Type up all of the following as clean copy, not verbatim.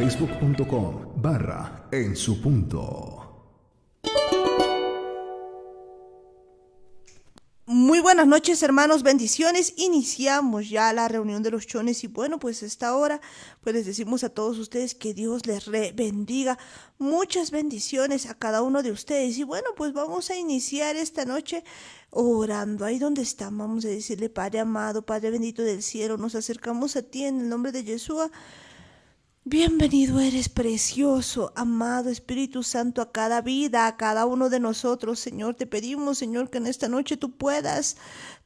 facebook.com/En Su Punto. Muy buenas noches, hermanos, bendiciones. Iniciamos ya la reunión de los chones y bueno, pues a esta hora pues les decimos a todos ustedes que Dios les bendiga. Muchas bendiciones a cada uno de ustedes y bueno, pues vamos a iniciar esta noche orando. Ahí donde están, vamos a decirle: Padre amado, Padre bendito del cielo, nos acercamos a ti en el nombre de Yeshua. Bienvenido eres, precioso, amado Espíritu Santo, a cada vida, a cada uno de nosotros, Señor. Te pedimos, Señor, que en esta noche tú puedas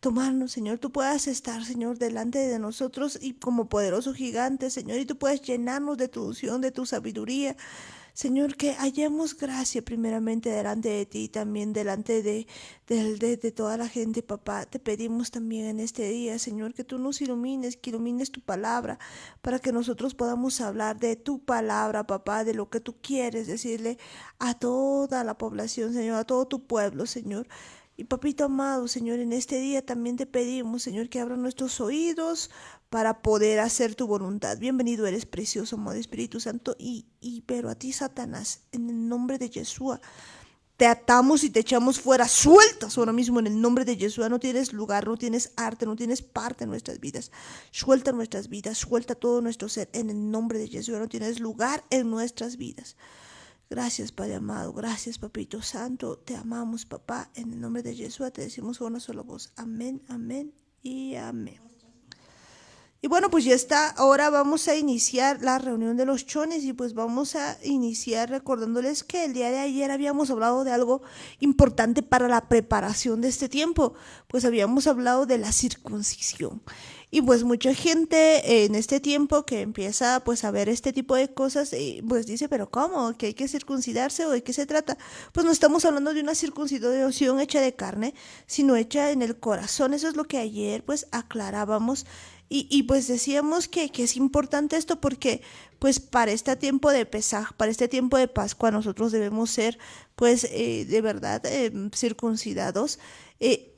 tomarnos, Señor, tú puedas estar, Señor, delante de nosotros y como poderoso gigante, Señor, y tú puedas llenarnos de tu unción, de tu sabiduría. Señor, que hallemos gracia primeramente delante de ti y también delante de toda la gente, papá. Te pedimos también en este día, Señor, que tú nos ilumines, que ilumines tu palabra, para que nosotros podamos hablar de tu palabra, papá, de lo que tú quieres decirle a toda la población, Señor, a todo tu pueblo, Señor. Y papito amado, Señor, en este día también te pedimos, Señor, que abra nuestros oídos para poder hacer tu voluntad. Bienvenido eres, precioso, amado Espíritu Santo, pero a ti, Satanás, en el nombre de Yeshua, te atamos y te echamos fuera, sueltas ahora mismo en el nombre de Yeshua. No tienes lugar, no tienes arte, no tienes parte en nuestras vidas. Suelta nuestras vidas, suelta todo nuestro ser en el nombre de Yeshua. No tienes lugar en nuestras vidas. Gracias, Padre amado, gracias, Papito Santo, te amamos, papá, en el nombre de Yeshua te decimos con una sola voz: amén, amén y amén. Y bueno, pues ya está, ahora vamos a iniciar la reunión de los chones y pues vamos a iniciar recordándoles que el día de ayer habíamos hablado de algo importante para la preparación de este tiempo, pues habíamos hablado de la circuncisión. Y pues mucha gente en este tiempo que empieza pues a ver este tipo de cosas, pues dice: pero ¿cómo? ¿Que hay que circuncidarse o de qué se trata? Pues no estamos hablando de una circuncisión hecha de carne, sino hecha en el corazón. Eso es lo que ayer pues aclarábamos. Y pues decíamos que es importante esto porque pues para este tiempo de Pesaj, para este tiempo de Pascua, nosotros debemos ser pues de verdad circuncidados.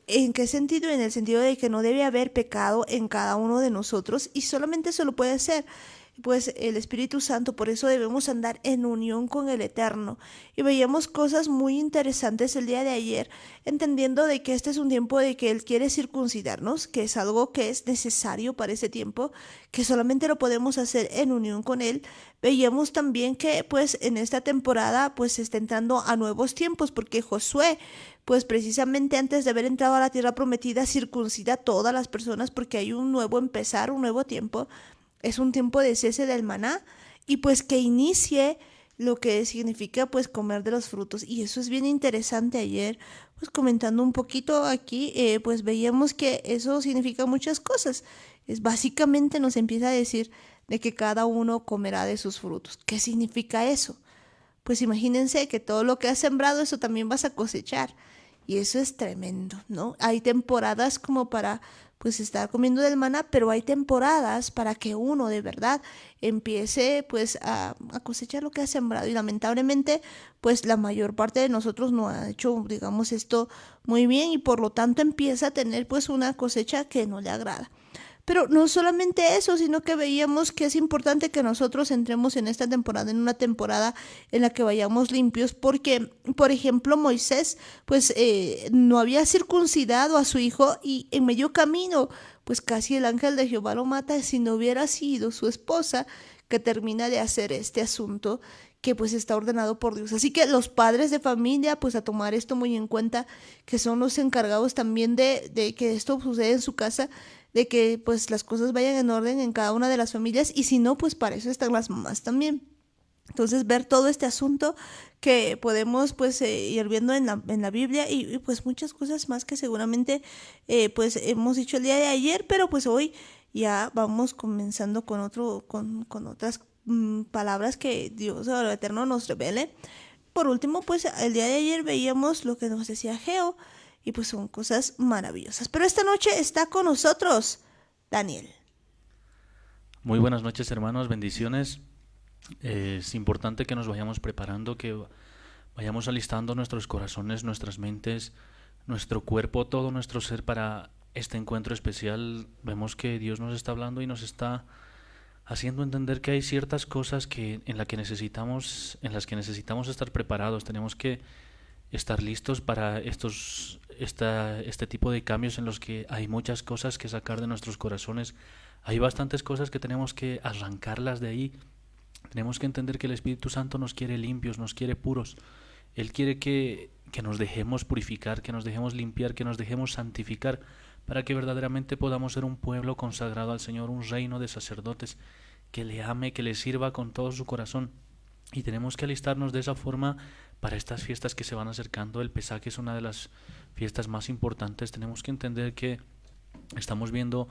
¿En qué sentido? En el sentido de que no debe haber pecado en cada uno de nosotros y solamente eso lo puede hacer pues el Espíritu Santo. Por eso debemos andar en unión con el Eterno. Y veíamos cosas muy interesantes el día de ayer, entendiendo de que este es un tiempo de que Él quiere circuncidarnos, que es algo que es necesario para ese tiempo, que solamente lo podemos hacer en unión con Él. Veíamos también que pues en esta temporada pues se está entrando a nuevos tiempos, porque Josué pues precisamente antes de haber entrado a la tierra prometida circuncida a todas las personas, porque hay un nuevo empezar, un nuevo tiempo. Es un tiempo de cese del maná y pues que inicie lo que significa pues comer de los frutos. Y eso es bien interesante. Ayer pues comentando un poquito aquí pues veíamos que eso significa muchas cosas. Es básicamente nos empieza a decir de que cada uno comerá de sus frutos. ¿Qué significa eso? Pues imagínense que todo lo que has sembrado, eso también vas a cosechar. Y eso es tremendo, ¿no? Hay temporadas como para pues estar comiendo del maná, pero hay temporadas para que uno de verdad empiece pues a cosechar lo que ha sembrado. Y lamentablemente pues la mayor parte de nosotros no ha hecho, digamos, esto muy bien y por lo tanto empieza a tener pues una cosecha que no le agrada. Pero no solamente eso, sino que veíamos que es importante que nosotros entremos en esta temporada, en una temporada en la que vayamos limpios, porque, por ejemplo, Moisés, pues no había circuncidado a su hijo y en medio camino, pues casi el ángel de Jehová lo mata si no hubiera sido su esposa que termina de hacer este asunto que pues está ordenado por Dios. Así que los padres de familia, pues a tomar esto muy en cuenta, que son los encargados también de que esto suceda en su casa, de que pues las cosas vayan en orden en cada una de las familias y si no, pues para eso están las mamás también. Entonces ver todo este asunto que podemos pues ir viendo en la Biblia y pues muchas cosas más que seguramente pues hemos dicho el día de ayer, pero pues hoy ya vamos comenzando con otras palabras que Dios o el Eterno nos revele. Por último, pues el día de ayer veíamos lo que nos decía Geo y pues son cosas maravillosas. Pero esta noche está con nosotros Daniel. Muy buenas noches, hermanos, bendiciones. Es importante que nos vayamos preparando, que vayamos alistando nuestros corazones, nuestras mentes, nuestro cuerpo, todo nuestro ser para este encuentro especial. Vemos que Dios nos está hablando y nos está haciendo entender que hay ciertas cosas en las que necesitamos estar preparados. Tenemos que estar listos para este tipo de cambios en los que hay muchas cosas que sacar de nuestros corazones. Hay bastantes cosas que tenemos que arrancarlas de ahí. Tenemos que entender que el Espíritu Santo nos quiere limpios, nos quiere puros. Él quiere que nos dejemos purificar, que nos dejemos limpiar, que nos dejemos santificar, para que verdaderamente podamos ser un pueblo consagrado al Señor, un reino de sacerdotes, que le ame, que le sirva con todo su corazón. Y tenemos que alistarnos de esa forma para estas fiestas que se van acercando. El Pesaj es una de las fiestas más importantes. Tenemos que entender que estamos viendo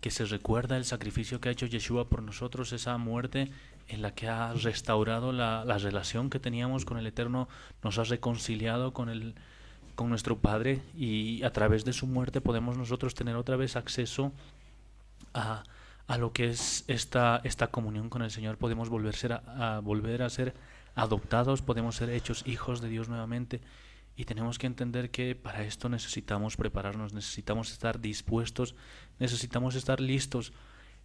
que se recuerda el sacrificio que ha hecho Yeshua por nosotros, esa muerte en la que ha restaurado la relación que teníamos con el Eterno, nos ha reconciliado con nuestro Padre, y a través de su muerte podemos nosotros tener otra vez acceso a lo que es esta comunión con el Señor. Podemos volver a ser adoptados, podemos ser hechos hijos de Dios nuevamente. Y tenemos que entender que para esto necesitamos prepararnos, necesitamos estar dispuestos, necesitamos estar listos,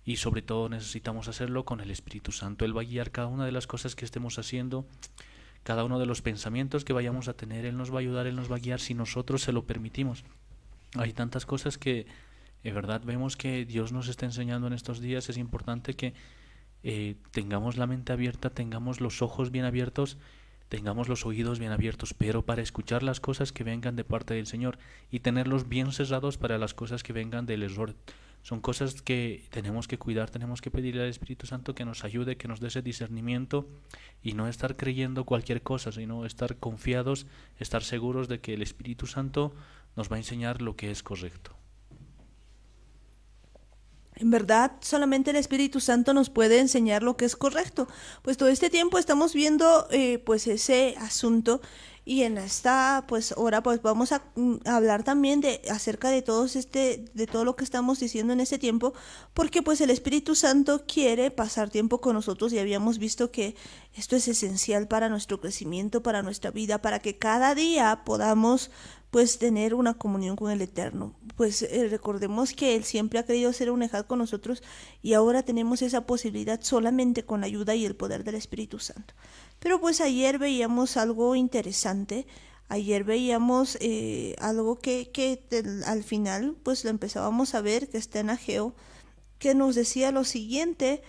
y sobre todo necesitamos hacerlo con el Espíritu Santo. Él va a guiar cada una de las cosas que estemos haciendo, cada uno de los pensamientos que vayamos a tener. Él nos va a ayudar, Él nos va a guiar si nosotros se lo permitimos. Hay tantas cosas que de verdad vemos que Dios nos está enseñando en estos días. Es importante que tengamos la mente abierta, tengamos los ojos bien abiertos, tengamos los oídos bien abiertos, pero para escuchar las cosas que vengan de parte del Señor, y tenerlos bien cerrados para las cosas que vengan del error. Son cosas que tenemos que cuidar, tenemos que pedirle al Espíritu Santo que nos ayude, que nos dé ese discernimiento, y no estar creyendo cualquier cosa, sino estar confiados, estar seguros de que el Espíritu Santo nos va a enseñar lo que es correcto. En verdad, solamente el Espíritu Santo nos puede enseñar lo que es correcto. Pues todo este tiempo estamos viendo pues ese asunto, y en esta pues hora pues vamos a hablar también acerca de todo lo que estamos diciendo en este tiempo, porque pues el Espíritu Santo quiere pasar tiempo con nosotros, y habíamos visto que esto es esencial para nuestro crecimiento, para nuestra vida, para que cada día podamos pues tener una comunión con el Eterno. Pues recordemos que Él siempre ha querido ser un ejad con nosotros, y ahora tenemos esa posibilidad solamente con la ayuda y el poder del Espíritu Santo. Pero pues ayer veíamos algo interesante. Ayer veíamos algo que al final pues lo empezábamos a ver, que está en Ageo, que nos decía lo siguiente.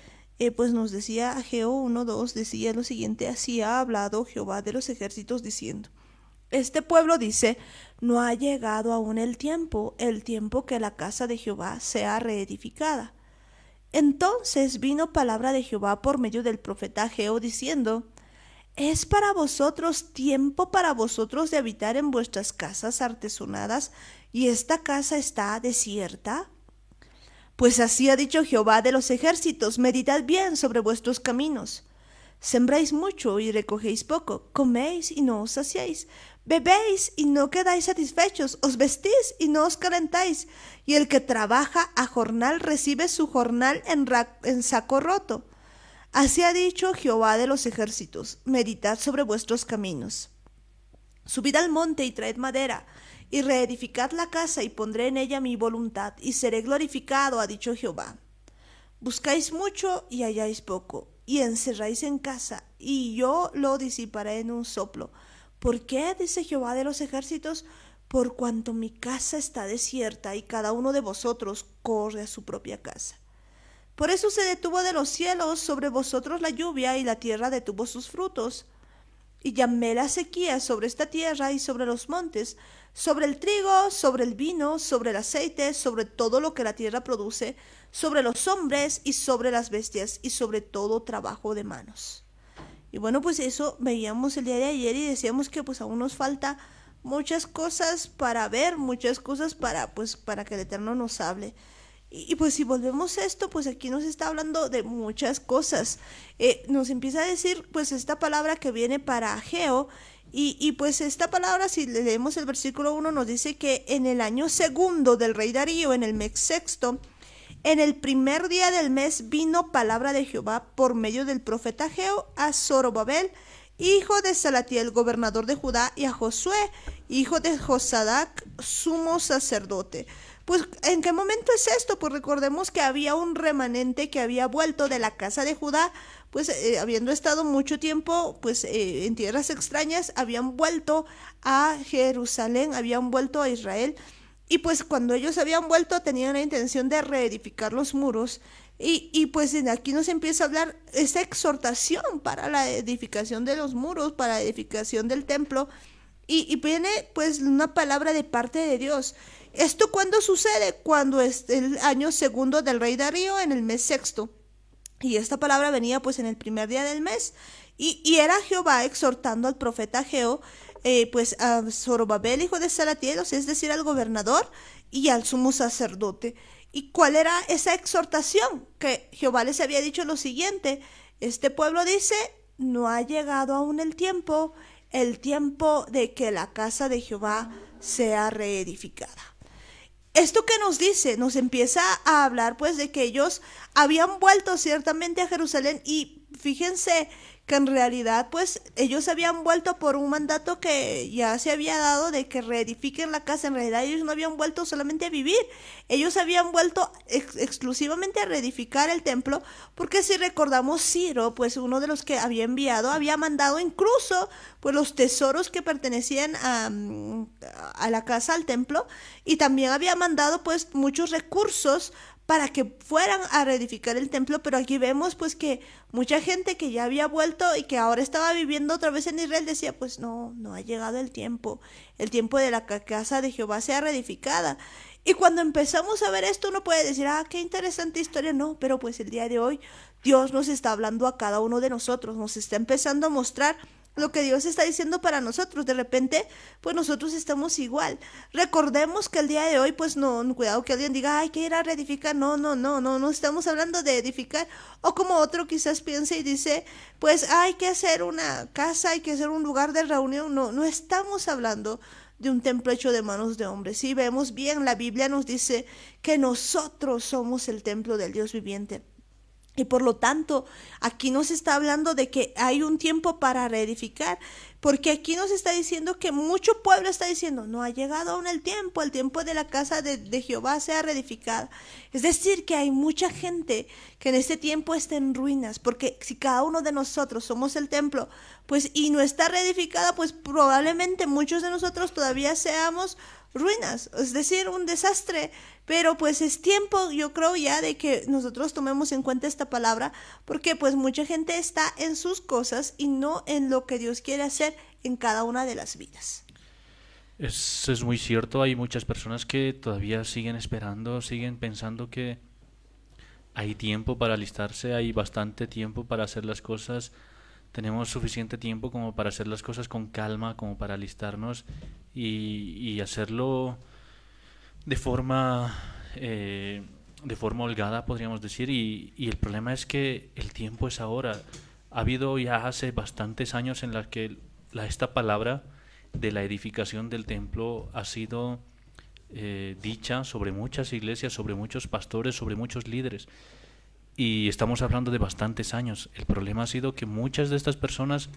Pues nos decía Ageo 1:2, decía lo siguiente: así ha hablado Jehová de los ejércitos diciendo, este pueblo dice, no ha llegado aún el tiempo que la casa de Jehová sea reedificada. Entonces vino palabra de Jehová por medio del profeta Ageo diciendo, ¿es para vosotros tiempo para vosotros de habitar en vuestras casas artesonadas, y esta casa está desierta? Pues así ha dicho Jehová de los ejércitos, meditad bien sobre vuestros caminos. Sembráis mucho y recogéis poco, coméis y no os saciáis, bebéis y no quedáis satisfechos, os vestís y no os calentáis, y el que trabaja a jornal recibe su jornal en saco roto. Así ha dicho Jehová de los ejércitos, meditad sobre vuestros caminos. Subid al monte y traed madera, y reedificad la casa, y pondré en ella mi voluntad, y seré glorificado, ha dicho Jehová. Buscáis mucho y halláis poco, y encerráis en casa, y yo lo disiparé en un soplo. ¿Por qué? Dice Jehová de los ejércitos, por cuanto mi casa está desierta, y cada uno de vosotros corre a su propia casa. Por eso se detuvo de los cielos sobre vosotros la lluvia, y la tierra detuvo sus frutos. Y llamé la sequía sobre esta tierra y sobre los montes, sobre el trigo, sobre el vino, sobre el aceite, sobre todo lo que la tierra produce, sobre los hombres y sobre las bestias, y sobre todo trabajo de manos. Y bueno, pues eso veíamos el día de ayer, y decíamos que pues aún nos falta muchas cosas para ver, muchas cosas para que el Eterno nos hable. Y pues si volvemos a esto, pues aquí nos está hablando de muchas cosas. Nos empieza a decir pues esta palabra que viene para Ageo, y pues esta palabra, si leemos el versículo 1, nos dice que en el año segundo del rey Darío, en el mes sexto, en el primer día del mes, vino palabra de Jehová por medio del profeta Ageo a Zorobabel, hijo de Salatiel, gobernador de Judá, y a Josué, hijo de Josadac, sumo sacerdote. Pues, ¿en qué momento es esto? Pues recordemos que había un remanente que había vuelto de la casa de Judá, pues habiendo estado mucho tiempo pues en tierras extrañas, habían vuelto a Jerusalén, habían vuelto a Israel, y pues cuando ellos habían vuelto tenían la intención de reedificar los muros, y pues aquí nos empieza a hablar esa exhortación para la edificación de los muros, para la edificación del templo, y viene pues una palabra de parte de Dios. ¿Esto cuándo sucede? Cuando es el año segundo del rey Darío, en el mes sexto. Y esta palabra venía pues en el primer día del mes. Y era Jehová exhortando al profeta Ageo, pues a Zorobabel, hijo de Salatiel, es decir, al gobernador y al sumo sacerdote. ¿Y cuál era esa exhortación? Que Jehová les había dicho lo siguiente: este pueblo dice, no ha llegado aún el tiempo de que la casa de Jehová sea reedificada. Esto que nos dice, nos empieza a hablar pues de que ellos habían vuelto ciertamente a Jerusalén, y fíjense que en realidad pues ellos habían vuelto por un mandato que ya se había dado de que reedifiquen la casa. En realidad ellos no habían vuelto solamente a vivir, ellos habían vuelto exclusivamente a reedificar el templo, porque si recordamos, Ciro, pues uno de los que había enviado, había mandado incluso pues los tesoros que pertenecían a la casa, al templo, y también había mandado pues muchos recursos para que fueran a reedificar el templo. Pero aquí vemos pues que mucha gente que ya había vuelto y que ahora estaba viviendo otra vez en Israel decía, pues no ha llegado el tiempo de la casa de Jehová sea reedificada. Y cuando empezamos a ver esto, uno puede decir, qué interesante historia. No, pero pues el día de hoy Dios nos está hablando a cada uno de nosotros, nos está empezando a mostrar lo que Dios está diciendo para nosotros. De repente, pues nosotros estamos igual. Recordemos que el día de hoy, pues no, cuidado que alguien diga, hay que ir a reedificar. No estamos hablando de edificar. O como otro quizás piense y dice, pues hay que hacer una casa, hay que hacer un lugar de reunión. No estamos hablando de un templo hecho de manos de hombres. Si vemos bien, la Biblia nos dice que nosotros somos el templo del Dios viviente. Y por lo tanto, aquí nos está hablando de que hay un tiempo para reedificar, porque aquí nos está diciendo que mucho pueblo está diciendo, no ha llegado aún el tiempo de la casa de Jehová sea reedificada. Es decir, que hay mucha gente que en este tiempo está en ruinas, porque si cada uno de nosotros somos el templo, pues y no está reedificada, pues probablemente muchos de nosotros todavía seamos ruinas, es decir, un desastre. Pero pues es tiempo, yo creo, ya de que nosotros tomemos en cuenta esta palabra, porque pues mucha gente está en sus cosas y no en lo que Dios quiere hacer en cada una de las vidas. Es muy cierto, hay muchas personas que todavía siguen esperando, siguen pensando que hay tiempo para alistarse, hay bastante tiempo para hacer las cosas, tenemos suficiente tiempo como para hacer las cosas con calma, como para alistarnos y hacerlo de forma holgada, podríamos decir, y el problema es que el tiempo es ahora. Ha habido ya hace bastantes años en la que esta palabra de la edificación del templo ha sido dicha sobre muchas iglesias, sobre muchos pastores, sobre muchos líderes, y estamos hablando de bastantes años. El problema ha sido que muchas de estas personas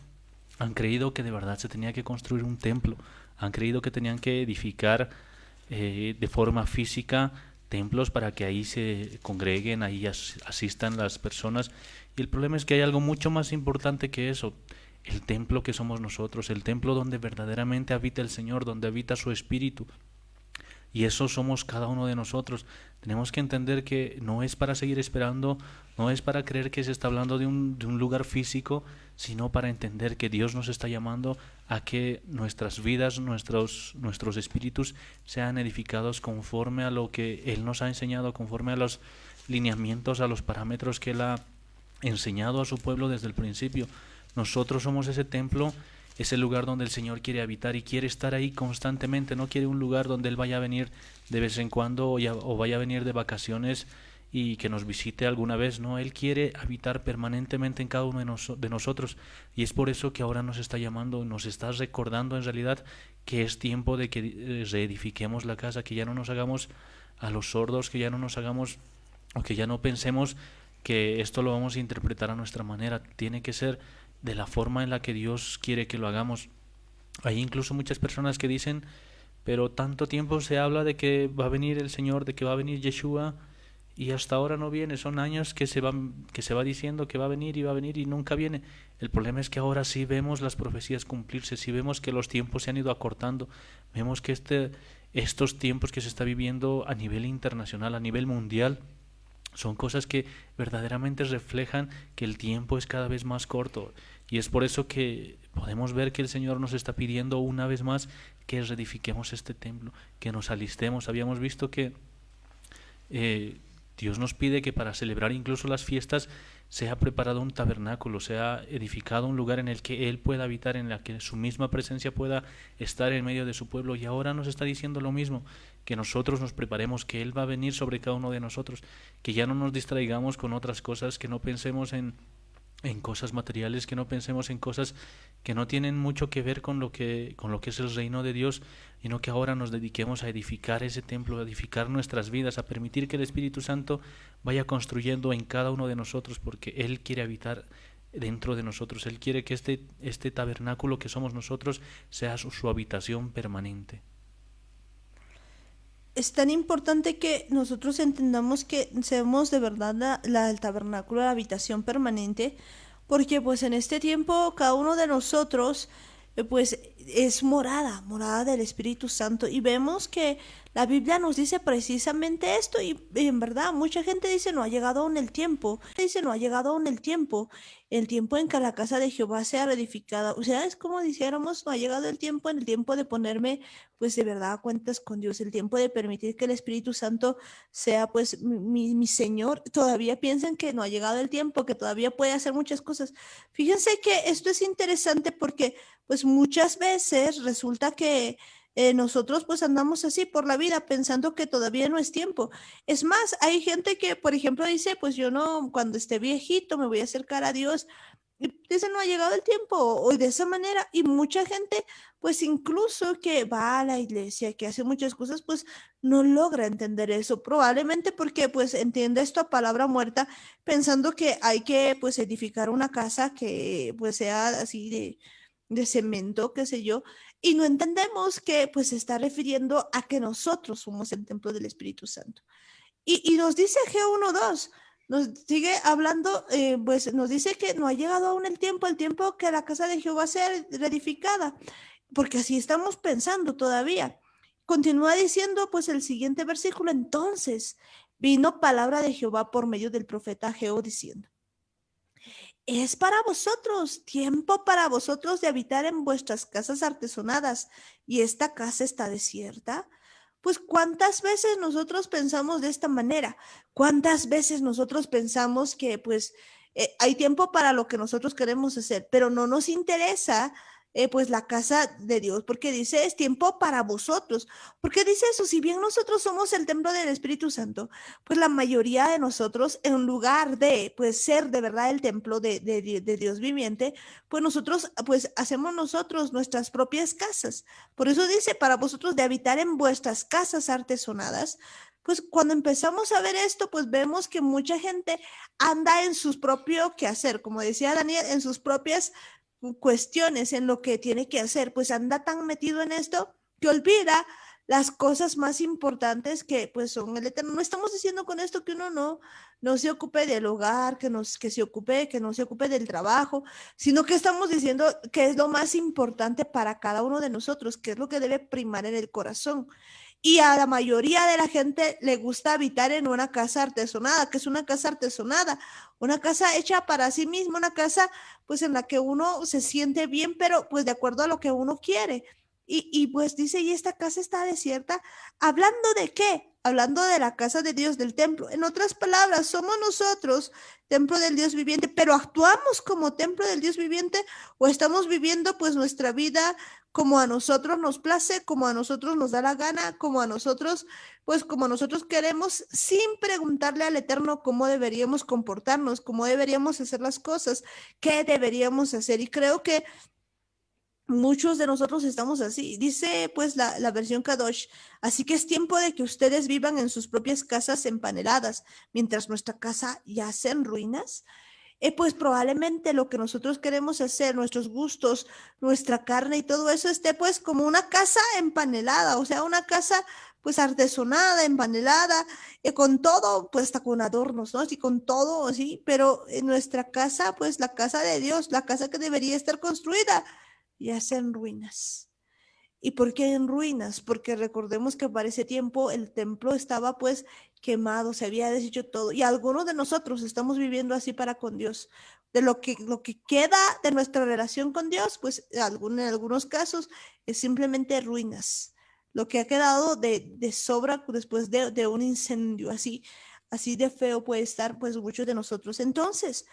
han creído que de verdad se tenía que construir un templo, han creído que tenían que edificar de forma física templos para que ahí se congreguen, ahí asistan las personas, y el problema es que hay algo mucho más importante que eso, el templo que somos nosotros, el templo donde verdaderamente habita el Señor, donde habita su Espíritu, y eso somos cada uno de nosotros. Tenemos que entender que no es para seguir esperando, no es para creer que se está hablando de un lugar físico, sino para entender que Dios nos está llamando a que nuestras vidas, nuestros espíritus sean edificados conforme a lo que Él nos ha enseñado, conforme a los lineamientos, a los parámetros que Él ha enseñado a su pueblo desde el principio. Nosotros somos ese templo, ese lugar donde el Señor quiere habitar y quiere estar ahí constantemente. No quiere un lugar donde Él vaya a venir de vez en cuando o vaya a venir de vacaciones y que nos visite alguna vez. No, Él quiere habitar permanentemente en cada uno de nosotros, y es por eso que ahora nos está llamando, nos está recordando en realidad que es tiempo de que reedifiquemos la casa, que ya no nos hagamos a los sordos, que ya no nos hagamos o que ya no pensemos que esto lo vamos a interpretar a nuestra manera. Tiene que ser de la forma en la que Dios quiere que lo hagamos. Hay incluso muchas personas que dicen, pero tanto tiempo se habla de que va a venir el Señor, de que va a venir Yeshua, y hasta ahora no viene. Son años que se va diciendo que va a venir y nunca viene. El problema es que ahora sí vemos las profecías cumplirse, sí vemos que los tiempos se han ido acortando, vemos que estos tiempos que se está viviendo a nivel internacional, a nivel mundial, son cosas que verdaderamente reflejan que el tiempo es cada vez más corto. Y es por eso que podemos ver que el Señor nos está pidiendo una vez más que reedifiquemos este templo, que nos alistemos. Habíamos visto que eh, Dios nos pide que para celebrar incluso las fiestas sea preparado un tabernáculo, sea edificado un lugar en el que Él pueda habitar, en la que su misma presencia pueda estar en medio de su pueblo. Y ahora nos está diciendo lo mismo, que nosotros nos preparemos, que Él va a venir sobre cada uno de nosotros, que ya no nos distraigamos con otras cosas, que no pensemos en cosas materiales, que no pensemos en cosas que no tienen mucho que ver con lo que es el reino de Dios, sino que ahora nos dediquemos a edificar ese templo, a edificar nuestras vidas, a permitir que el Espíritu Santo vaya construyendo en cada uno de nosotros, porque Él quiere habitar dentro de nosotros. Él quiere que este tabernáculo que somos nosotros sea su habitación permanente. Es tan importante que nosotros entendamos que seamos de verdad el tabernáculo, la habitación permanente, porque pues en este tiempo cada uno de nosotros pues es morada del Espíritu Santo, y vemos que la Biblia nos dice precisamente esto, y en verdad mucha gente dice no ha llegado aún el tiempo en que la casa de Jehová sea reedificada. O sea, es como dijéramos, no ha llegado el tiempo de ponerme pues de verdad a cuentas con Dios, el tiempo de permitir que el Espíritu Santo sea pues mi Señor. Todavía piensan que no ha llegado el tiempo, que todavía puede hacer muchas cosas. Fíjense que esto es interesante porque pues muchas veces resulta que nosotros pues andamos así por la vida pensando que todavía no es tiempo. Es más, hay gente que, por ejemplo, dice, pues yo no, cuando esté viejito me voy a acercar a Dios. Y dice, no ha llegado el tiempo, o de esa manera. Y mucha gente, pues incluso que va a la iglesia, que hace muchas cosas, pues no logra entender eso. Probablemente porque pues entiende esto a palabra muerta, pensando que hay que pues edificar una casa que pues sea así de cemento, qué sé yo, y no entendemos que pues se está refiriendo a que nosotros somos el templo del Espíritu Santo. Y nos dice G1.2, nos sigue hablando, pues nos dice que no ha llegado aún el tiempo que la casa de Jehová sea reedificada, porque así estamos pensando todavía. Continúa diciendo pues el siguiente versículo, entonces vino palabra de Jehová por medio del profeta Geo diciendo, es para vosotros, tiempo para vosotros de habitar en vuestras casas artesonadas, y esta casa está desierta. Pues cuántas veces nosotros pensamos de esta manera, cuántas veces nosotros pensamos que pues hay tiempo para lo que nosotros queremos hacer, pero no nos interesa pues la casa de Dios, porque dice es tiempo para vosotros. ¿Por qué dice eso? Si bien nosotros somos el templo del Espíritu Santo, pues la mayoría de nosotros, en lugar de pues ser de verdad el templo de Dios viviente, pues nosotros pues hacemos nosotros nuestras propias casas. Por eso dice, para vosotros de habitar en vuestras casas artesonadas. Pues cuando empezamos a ver esto, pues vemos que mucha gente anda en sus propios quehacer, como decía Daniel, en sus propias cuestiones, en lo que tiene que hacer, pues anda tan metido en esto que olvida las cosas más importantes que pues son el eterno. No estamos diciendo con esto que uno no se ocupe del hogar, que no se ocupe del trabajo, sino que estamos diciendo que es lo más importante para cada uno de nosotros, que es lo que debe primar en el corazón. Y a la mayoría de la gente le gusta habitar en una casa artesonada. ¿Que es una casa artesonada? Una casa hecha para sí misma, una casa pues en la que uno se siente bien, pero pues de acuerdo a lo que uno quiere. Y pues dice, y esta casa está desierta. ¿Hablando de qué? Hablando de la casa de Dios, del templo. En otras palabras, somos nosotros templo del Dios viviente, pero actuamos como templo del Dios viviente, o estamos viviendo pues nuestra vida como a nosotros nos place, como a nosotros nos da la gana, como a nosotros, pues como nosotros queremos, sin preguntarle al Eterno cómo deberíamos comportarnos, cómo deberíamos hacer las cosas, qué deberíamos hacer. Y creo que muchos de nosotros estamos así. Dice pues la versión Kadosh, así que es tiempo de que ustedes vivan en sus propias casas empaneladas, mientras nuestra casa yace en ruinas. pues probablemente lo que nosotros queremos hacer, nuestros gustos, nuestra carne y todo eso esté pues como una casa empanelada, o sea, una casa pues artesonada, empanelada, con todo, pues hasta con adornos, ¿no? Así con todo, así, pero en nuestra casa, pues la casa de Dios, la casa que debería estar construida, ya está en ruinas. ¿Y por qué en ruinas? Porque recordemos que para ese tiempo el templo estaba pues quemado, se había deshecho todo. Y algunos de nosotros estamos viviendo así para con Dios. De lo que queda de nuestra relación con Dios, pues en algunos casos es simplemente ruinas. Lo que ha quedado de sobra después de un incendio, así de feo puede estar pues muchos de nosotros. Entonces,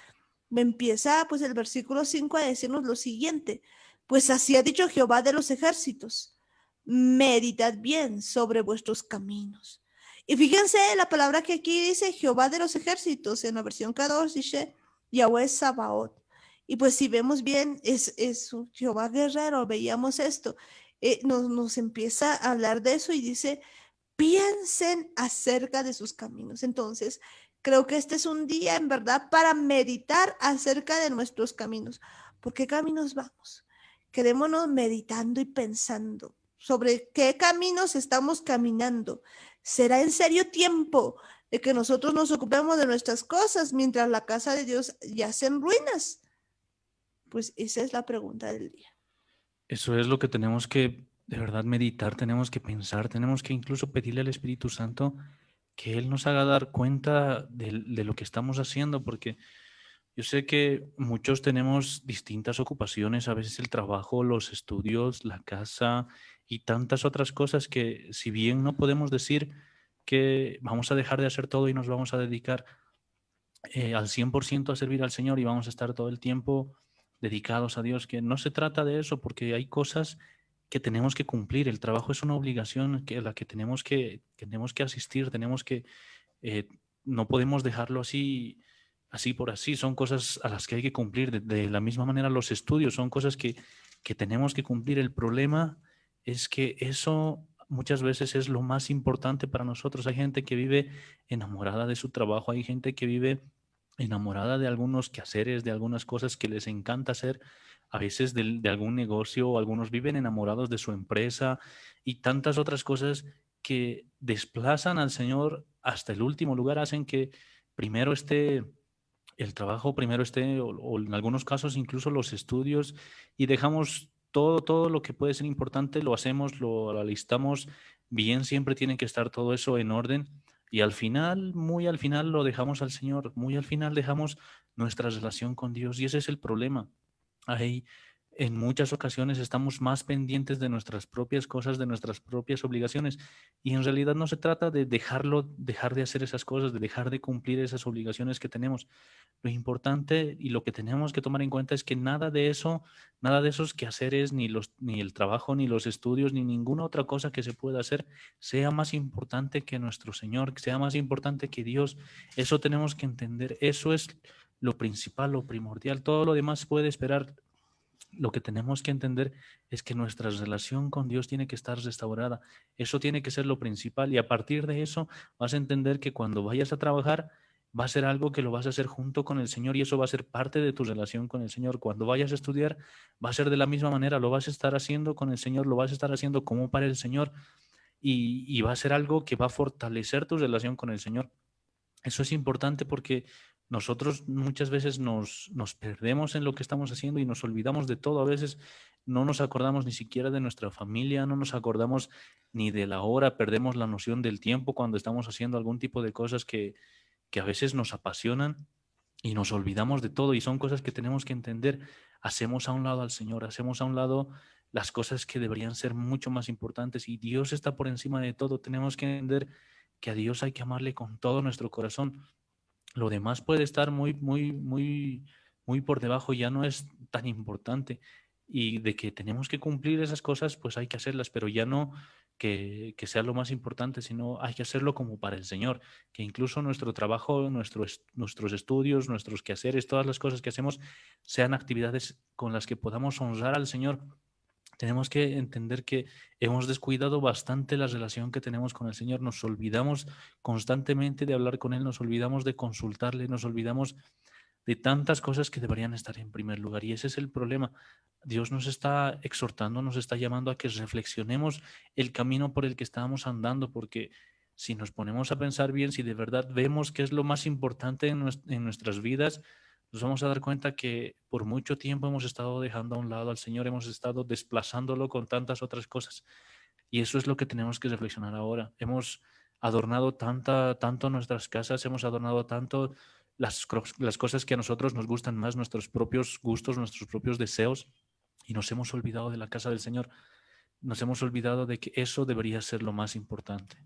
me empieza pues el versículo 5 a decirnos lo siguiente, pues así ha dicho Jehová de los ejércitos, meditad bien sobre vuestros caminos. Y fíjense la palabra que aquí dice Jehová de los ejércitos, en la versión K2 dice Yahweh Sabaoth. Y pues si vemos bien, es Jehová guerrero, veíamos esto, nos empieza a hablar de eso y dice, piensen acerca de sus caminos. Entonces, creo que este es un día en verdad para meditar acerca de nuestros caminos. ¿Por qué caminos vamos? Quedémonos meditando y pensando sobre qué caminos estamos caminando. ¿Será en serio tiempo de que nosotros nos ocupemos de nuestras cosas mientras la casa de Dios yace en ruinas? Pues esa es la pregunta del día. Eso es lo que tenemos que de verdad meditar, tenemos que pensar, tenemos que incluso pedirle al Espíritu Santo que Él nos haga dar cuenta de lo que estamos haciendo, porque yo sé que muchos tenemos distintas ocupaciones, a veces el trabajo, los estudios, la casa y tantas otras cosas que si bien no podemos decir que vamos a dejar de hacer todo y nos vamos a dedicar al 100% a servir al Señor y vamos a estar todo el tiempo dedicados a Dios, que no se trata de eso, porque hay cosas que tenemos que cumplir. El trabajo es una obligación a la que tenemos que asistir, eh, no podemos dejarlo así, así por así. Son cosas a las que hay que cumplir. De la misma manera, los estudios son cosas que tenemos que cumplir. El problema es que eso muchas veces es lo más importante para nosotros. Hay gente que vive enamorada de su trabajo, hay gente que vive enamorada de algunos quehaceres, de algunas cosas que les encanta hacer, a veces de algún negocio, o algunos viven enamorados de su empresa y tantas otras cosas que desplazan al Señor hasta el último lugar, hacen que primero esté el trabajo, primero esté, o en algunos casos incluso los estudios, y dejamos todo lo que puede ser importante, lo hacemos, lo alistamos bien, siempre tiene que estar todo eso en orden. Y al final, muy al final, lo dejamos al Señor, muy al final dejamos nuestra relación con Dios, y ese es el problema. Hay, en muchas ocasiones estamos más pendientes de nuestras propias cosas, de nuestras propias obligaciones, y en realidad no se trata de dejar de hacer esas cosas, de dejar de cumplir esas obligaciones que tenemos. Lo importante y lo que tenemos que tomar en cuenta es que nada de eso, nada de esos quehaceres, ni el trabajo, ni los estudios, ni ninguna otra cosa que se pueda hacer, sea más importante que nuestro Señor, sea más importante que Dios. Eso tenemos que entender. Eso es lo principal, lo primordial. Todo lo demás puede esperar. Lo que tenemos que entender es que nuestra relación con Dios tiene que estar restaurada. Eso tiene que ser lo principal. Y a partir de eso vas a entender que cuando vayas a trabajar va a ser algo que lo vas a hacer junto con el Señor, y eso va a ser parte de tu relación con el Señor. Cuando vayas a estudiar va a ser de la misma manera. Lo vas a estar haciendo con el Señor, lo vas a estar haciendo como para el Señor, y va a ser algo que va a fortalecer tu relación con el Señor. Eso es importante porque nosotros muchas veces nos perdemos en lo que estamos haciendo y nos olvidamos de todo. A veces no nos acordamos ni siquiera de nuestra familia, no nos acordamos ni de la hora, perdemos la noción del tiempo cuando estamos haciendo algún tipo de cosas que a veces nos apasionan, y nos olvidamos de todo, y son cosas que tenemos que entender. Hacemos a un lado al Señor, hacemos a un lado las cosas que deberían ser mucho más importantes, y Dios está por encima de todo. Tenemos que entender que a Dios hay que amarle con todo nuestro corazón. Lo demás puede estar muy por debajo, ya no es tan importante. Y de que tenemos que cumplir esas cosas, pues hay que hacerlas, pero ya no que sea lo más importante, sino hay que hacerlo como para el Señor, que incluso nuestro trabajo, nuestros estudios, nuestros quehaceres, todas las cosas que hacemos sean actividades con las que podamos honrar al Señor. Tenemos que entender que hemos descuidado bastante la relación que tenemos con el Señor. Nos olvidamos constantemente de hablar con Él, nos olvidamos de consultarle, nos olvidamos de tantas cosas que deberían estar en primer lugar. Y ese es el problema. Dios nos está exhortando, nos está llamando a que reflexionemos el camino por el que estábamos andando, porque si nos ponemos a pensar bien, si de verdad vemos qué es lo más importante en nuestras vidas, nos vamos a dar cuenta que por mucho tiempo hemos estado dejando a un lado al Señor, hemos estado desplazándolo con tantas otras cosas. Y eso es lo que tenemos que reflexionar ahora. Hemos adornado tanto nuestras casas, hemos adornado tanto las cosas que a nosotros nos gustan más, nuestros propios gustos, nuestros propios deseos, y nos hemos olvidado de la casa del Señor. Nos hemos olvidado de que eso debería ser lo más importante.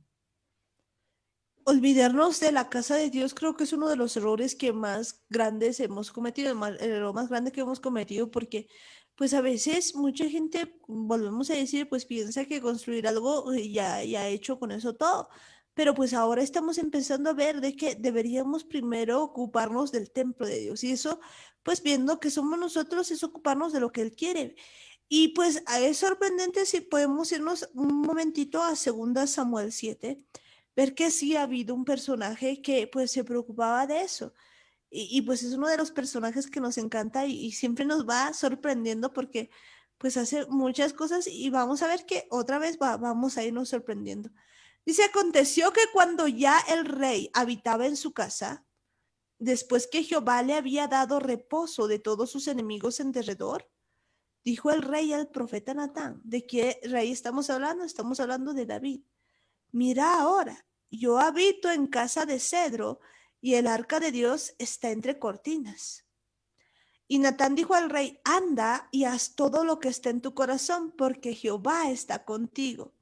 Olvidarnos de la casa de Dios creo que es uno de los errores que más grandes hemos cometido, el error más grande que hemos cometido, porque pues a veces mucha gente, volvemos a decir, pues piensa que construir algo ya hecho con eso todo, pero pues ahora estamos empezando a ver de que deberíamos primero ocuparnos del templo de Dios y eso, pues viendo que somos nosotros, es ocuparnos de lo que Él quiere. Y pues es sorprendente si podemos irnos un momentito a 2 Samuel 7, ver que sí ha habido un personaje que pues se preocupaba de eso. Pues es uno de los personajes que nos encanta y siempre nos va sorprendiendo porque pues hace muchas cosas y vamos a ver que otra vez vamos a irnos sorprendiendo. Dice, aconteció que cuando ya el rey habitaba en su casa, después que Jehová le había dado reposo de todos sus enemigos en derredor, dijo el rey al profeta Natán. ¿De qué rey estamos hablando? Estamos hablando de David. Mira ahora, yo habito en casa de cedro y el arca de Dios está entre cortinas. Y Natán dijo al rey, anda y haz todo lo que está en tu corazón, porque Jehová está contigo.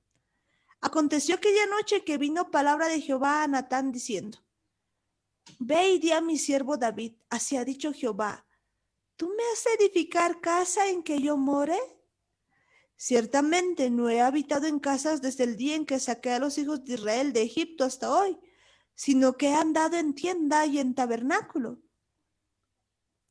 Aconteció aquella noche que vino palabra de Jehová a Natán diciendo, ve y di a mi siervo David, así ha dicho Jehová, ¿tú me has de edificar casa en que yo more? Ciertamente no he habitado en casas desde el día en que saqué a los hijos de Israel de Egipto hasta hoy, sino que he andado en tienda y en tabernáculo.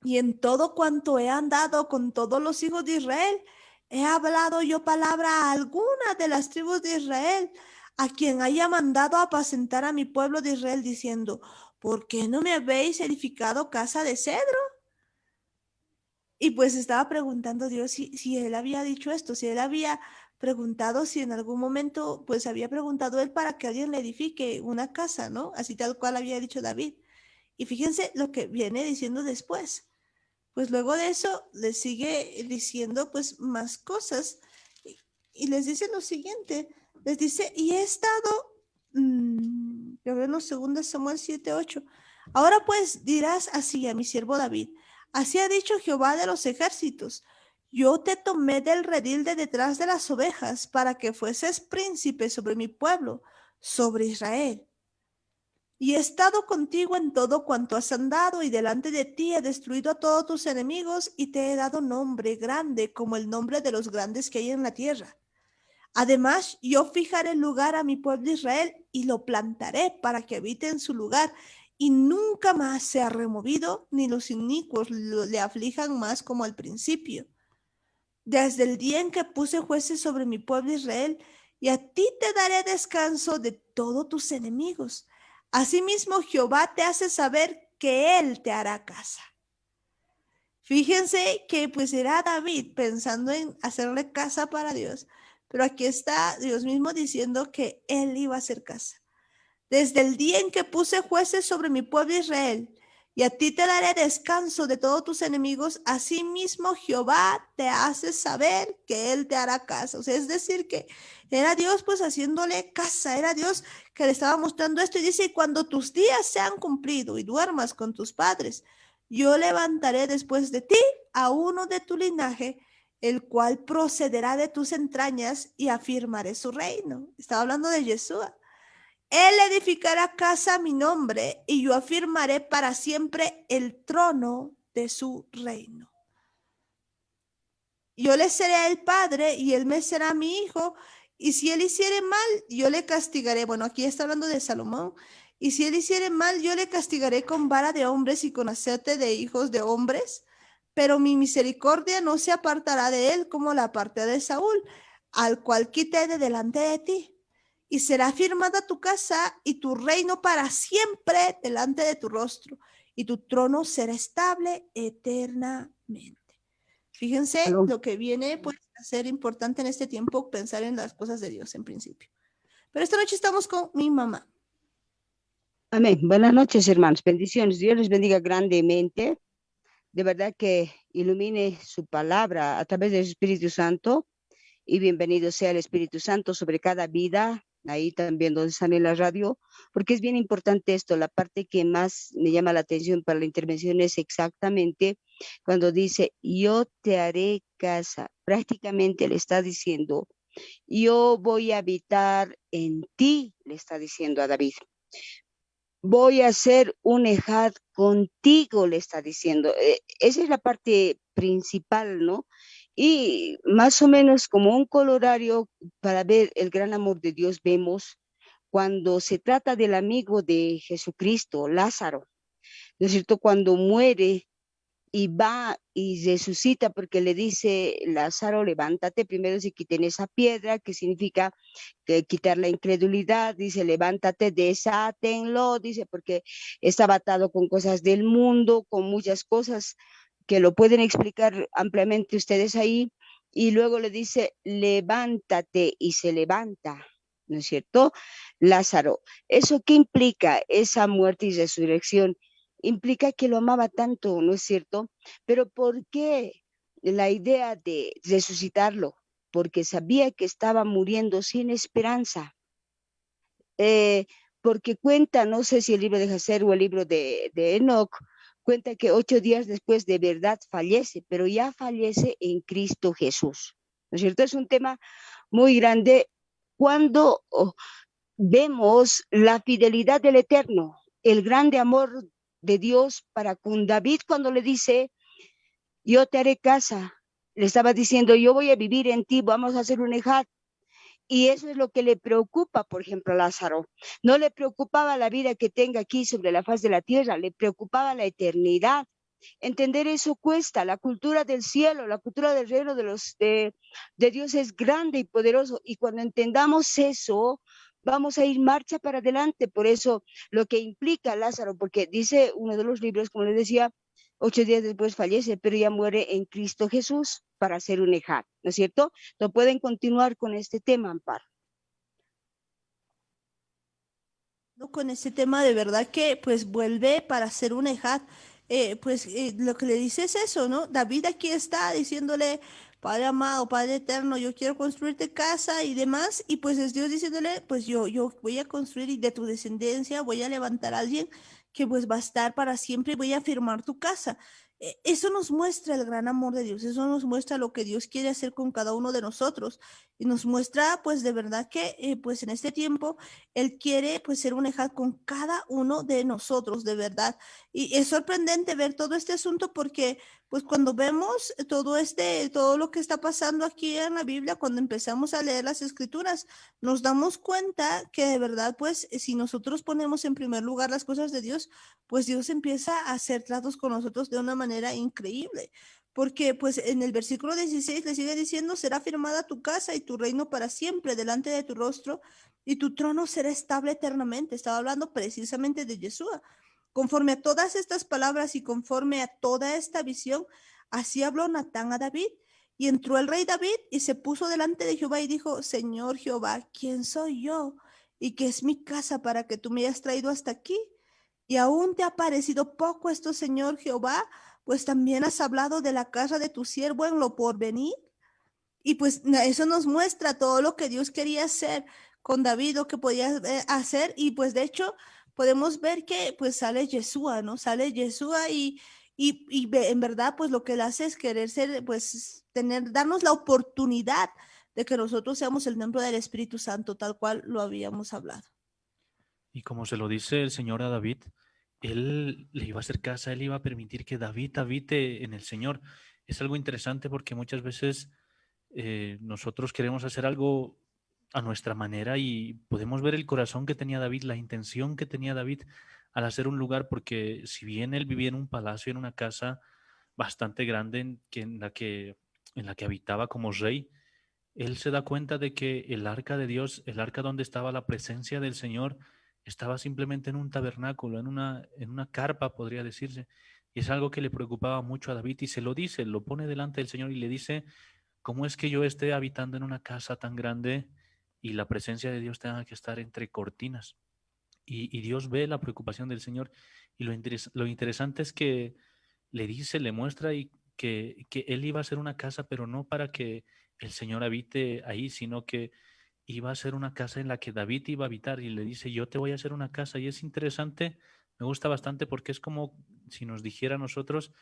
Y en todo cuanto he andado con todos los hijos de Israel, he hablado yo palabra a alguna de las tribus de Israel, a quien haya mandado apacentar a mi pueblo de Israel, diciendo, ¿por qué no me habéis edificado casa de cedro? Y pues estaba preguntando Dios si él había dicho esto, si él había preguntado si en algún momento, pues había preguntado él para que alguien le edifique una casa, ¿no? Así tal cual había dicho David. Y fíjense lo que viene diciendo después. Pues luego de eso le sigue diciendo pues más cosas y les dice lo siguiente, les dice, y he estado, yo veo en 2 Samuel 7:8, ahora pues dirás así a mi siervo David, así ha dicho Jehová de los ejércitos, yo te tomé del redil de detrás de las ovejas para que fueses príncipe sobre mi pueblo, sobre Israel. Y he estado contigo en todo cuanto has andado, y delante de ti he destruido a todos tus enemigos, y te he dado nombre grande como el nombre de los grandes que hay en la tierra. Además, yo fijaré lugar a mi pueblo Israel, y lo plantaré para que habite en su lugar, y nunca más sea removido, ni los inicuos le aflijan más como al principio. Desde el día en que puse jueces sobre mi pueblo Israel, y a ti te daré descanso de todos tus enemigos. Asimismo, Jehová te hace saber que Él te hará casa. Fíjense que pues era David pensando en hacerle casa para Dios, pero aquí está Dios mismo diciendo que Él iba a hacer casa. Desde el día en que puse jueces sobre mi pueblo Israel, y a ti te daré descanso de todos tus enemigos, asimismo Jehová te hace saber que Él te hará casa. O sea, es decir, que era Dios pues haciéndole casa, era Dios que le estaba mostrando esto y dice, cuando tus días sean cumplidos y duermas con tus padres, yo levantaré después de ti a uno de tu linaje, el cual procederá de tus entrañas y afirmaré su reino. Estaba hablando de Yeshua. Él edificará casa a mi nombre y yo afirmaré para siempre el trono de su reino. Yo le seré el padre y él me será mi hijo. Y si él hiciere mal, yo le castigaré. Bueno, aquí está hablando de Salomón. Y si él hiciere mal, yo le castigaré con vara de hombres y con aceite de hijos de hombres. Pero mi misericordia no se apartará de él como la parte de Saúl, al cual quité de delante de ti. Y será firmada tu casa y tu reino para siempre delante de tu rostro. y tu trono será estable eternamente. Fíjense Aló. lo que viene pues, a ser importante en este tiempo, pensar en las cosas de Dios en principio. Pero esta noche estamos con mi mamá. Amén. Buenas noches, hermanos. Bendiciones. Dios les bendiga grandemente. De verdad que ilumine su palabra a través del Espíritu Santo. Y bienvenido sea el Espíritu Santo sobre cada vida, ahí también donde están en la radio, porque es bien importante esto. La parte que más me llama la atención para la intervención es exactamente cuando dice, yo te haré casa. Prácticamente le está diciendo, yo voy a habitar en ti, le está diciendo a David. Voy a hacer un ejad contigo, le está diciendo. Esa es la parte principal, ¿no? Y más o menos como un colorario para ver el gran amor de Dios, vemos cuando se trata del amigo de Jesucristo, Lázaro, ¿no es cierto? Cuando muere y va y resucita porque le dice, Lázaro, levántate, primero se quiten esa piedra, que significa que quitar la incredulidad, dice, levántate, desátenlo, dice, porque estaba atado con cosas del mundo, con muchas cosas que lo pueden explicar ampliamente ustedes ahí, y luego le dice, levántate, y se levanta, ¿no es cierto? Lázaro, ¿eso qué implica? Esa muerte y resurrección implica que lo amaba tanto, ¿no es cierto? Pero ¿por qué la idea de resucitarlo? Porque sabía que estaba muriendo sin esperanza. Eh, Porque cuenta, no sé si el libro de Hazer o el libro de Enoch, cuenta que 8 días después de verdad fallece, pero ya fallece en Cristo Jesús. ¿No es cierto? Es un tema muy grande cuando vemos la fidelidad del Eterno, el grande amor de Dios para con David cuando le dice, yo te haré casa. Le estaba diciendo, yo voy a vivir en ti, vamos a hacer un ejad. Y eso es lo que le preocupa, por ejemplo, a Lázaro. No le preocupaba la vida que tenga aquí sobre la faz de la tierra, le preocupaba la eternidad. Entender eso cuesta. La cultura del cielo, la cultura del reino de Dios es grande y poderoso. Y cuando entendamos eso, vamos a ir marcha para adelante. Por eso lo que implica Lázaro, porque dice uno de los libros, como les decía, 8 días después fallece, pero ya muere en Cristo Jesús para hacer un ejad, ¿no es cierto? No pueden continuar con este tema, Amparo. Con este tema de verdad que pues vuelve para hacer un ejad. Lo que le dice es eso, ¿no? David aquí está diciéndole, Padre amado, Padre eterno, yo quiero construirte casa y demás, y pues es Dios diciéndole, pues yo voy a construir y de tu descendencia voy a levantar a alguien que pues va a estar para siempre y voy a firmar tu casa. Eso nos muestra el gran amor de Dios, eso nos muestra lo que Dios quiere hacer con cada uno de nosotros y nos muestra pues de verdad que pues en este tiempo él quiere pues ser un ejad con cada uno de nosotros, de verdad. Y es sorprendente ver todo este asunto porque pues cuando vemos todo lo que está pasando aquí en la Biblia, cuando empezamos a leer las escrituras, nos damos cuenta que de verdad pues si nosotros ponemos en primer lugar las cosas de Dios, pues Dios empieza a hacer tratos con nosotros de una manera increíble. Porque pues en el versículo 16 le sigue diciendo, será firmada tu casa y tu reino para siempre delante de tu rostro y tu trono será estable eternamente. Estaba hablando precisamente de Yeshua. Conforme a todas estas palabras y conforme a toda esta visión, así habló Natán a David. Y entró el rey David y se puso delante de Jehová y dijo, Señor Jehová, ¿quién soy yo? ¿Y qué es mi casa para que tú me hayas traído hasta aquí? Y aún te ha parecido poco esto, Señor Jehová, pues también has hablado de la casa de tu siervo en lo porvenir. Y pues eso nos muestra todo lo que Dios quería hacer con David, lo que podía hacer. Y pues de hecho podemos ver que pues sale Yeshua, ¿no? Sale Yeshua en verdad pues lo que él hace es querer ser, pues darnos la oportunidad de que nosotros seamos el templo del Espíritu Santo, tal cual lo habíamos hablado. Y como se lo dice el Señor a David, él le iba a hacer casa, él iba a permitir que David habite en el Señor. Es algo interesante porque muchas veces nosotros queremos hacer algo a nuestra manera y podemos ver el corazón que tenía David, la intención que tenía David al hacer un lugar, porque si bien él vivía en un palacio, en una casa bastante grande en la que habitaba como rey, él se da cuenta de que el arca de Dios, el arca donde estaba la presencia del Señor, estaba simplemente en un tabernáculo, en una carpa, podría decirse. Y es algo que le preocupaba mucho a David y se lo dice, lo pone delante del Señor y le dice, ¿cómo es que yo esté habitando en una casa tan grande y la presencia de Dios tenga que estar entre cortinas? Y Dios ve la preocupación del Señor y lo interesante es que le dice, le muestra y que él iba a hacer una casa, pero no para que el Señor habite ahí, sino que iba a ser una casa en la que David iba a habitar y le dice, yo te voy a hacer una casa. Y es interesante, me gusta bastante porque es como si nos dijera a nosotros,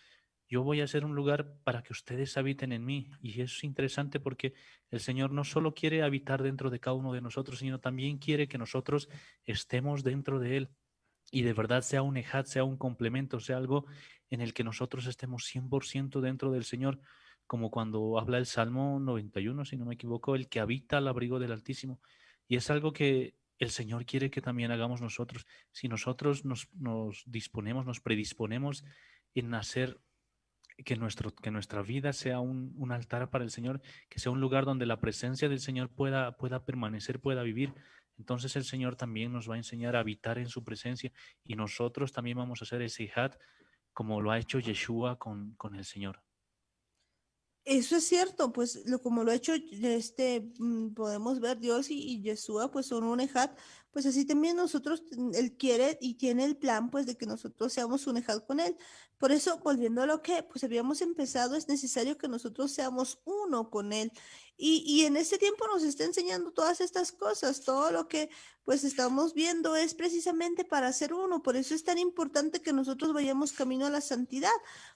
yo voy a hacer un lugar para que ustedes habiten en mí. Y es interesante porque el Señor no solo quiere habitar dentro de cada uno de nosotros, sino también quiere que nosotros estemos dentro de Él. Y de verdad sea un ejad, sea un complemento, sea algo en el que nosotros estemos 100% dentro del Señor, como cuando habla el Salmo 91, si no me equivoco, el que habita al abrigo del Altísimo. Y es algo que el Señor quiere que también hagamos nosotros. Si nosotros nos disponemos, nos predisponemos en hacer que nuestra vida sea un altar para el Señor, que sea un lugar donde la presencia del Señor pueda permanecer, pueda vivir. Entonces el Señor también nos va a enseñar a habitar en su presencia y nosotros también vamos a hacer ese jihad como lo ha hecho Yeshua con el Señor. Eso es cierto, pues como lo ha hecho podemos ver Dios y Yeshua, pues son un ejad, pues así también nosotros, Él quiere y tiene el plan, pues de que nosotros seamos un ejad con Él. Por eso, volviendo a lo que pues habíamos empezado, es necesario que nosotros seamos uno con Él. Y en este tiempo nos está enseñando todas estas cosas, todo lo que pues estamos viendo es precisamente para ser uno. Por eso es tan importante que nosotros vayamos camino a la santidad,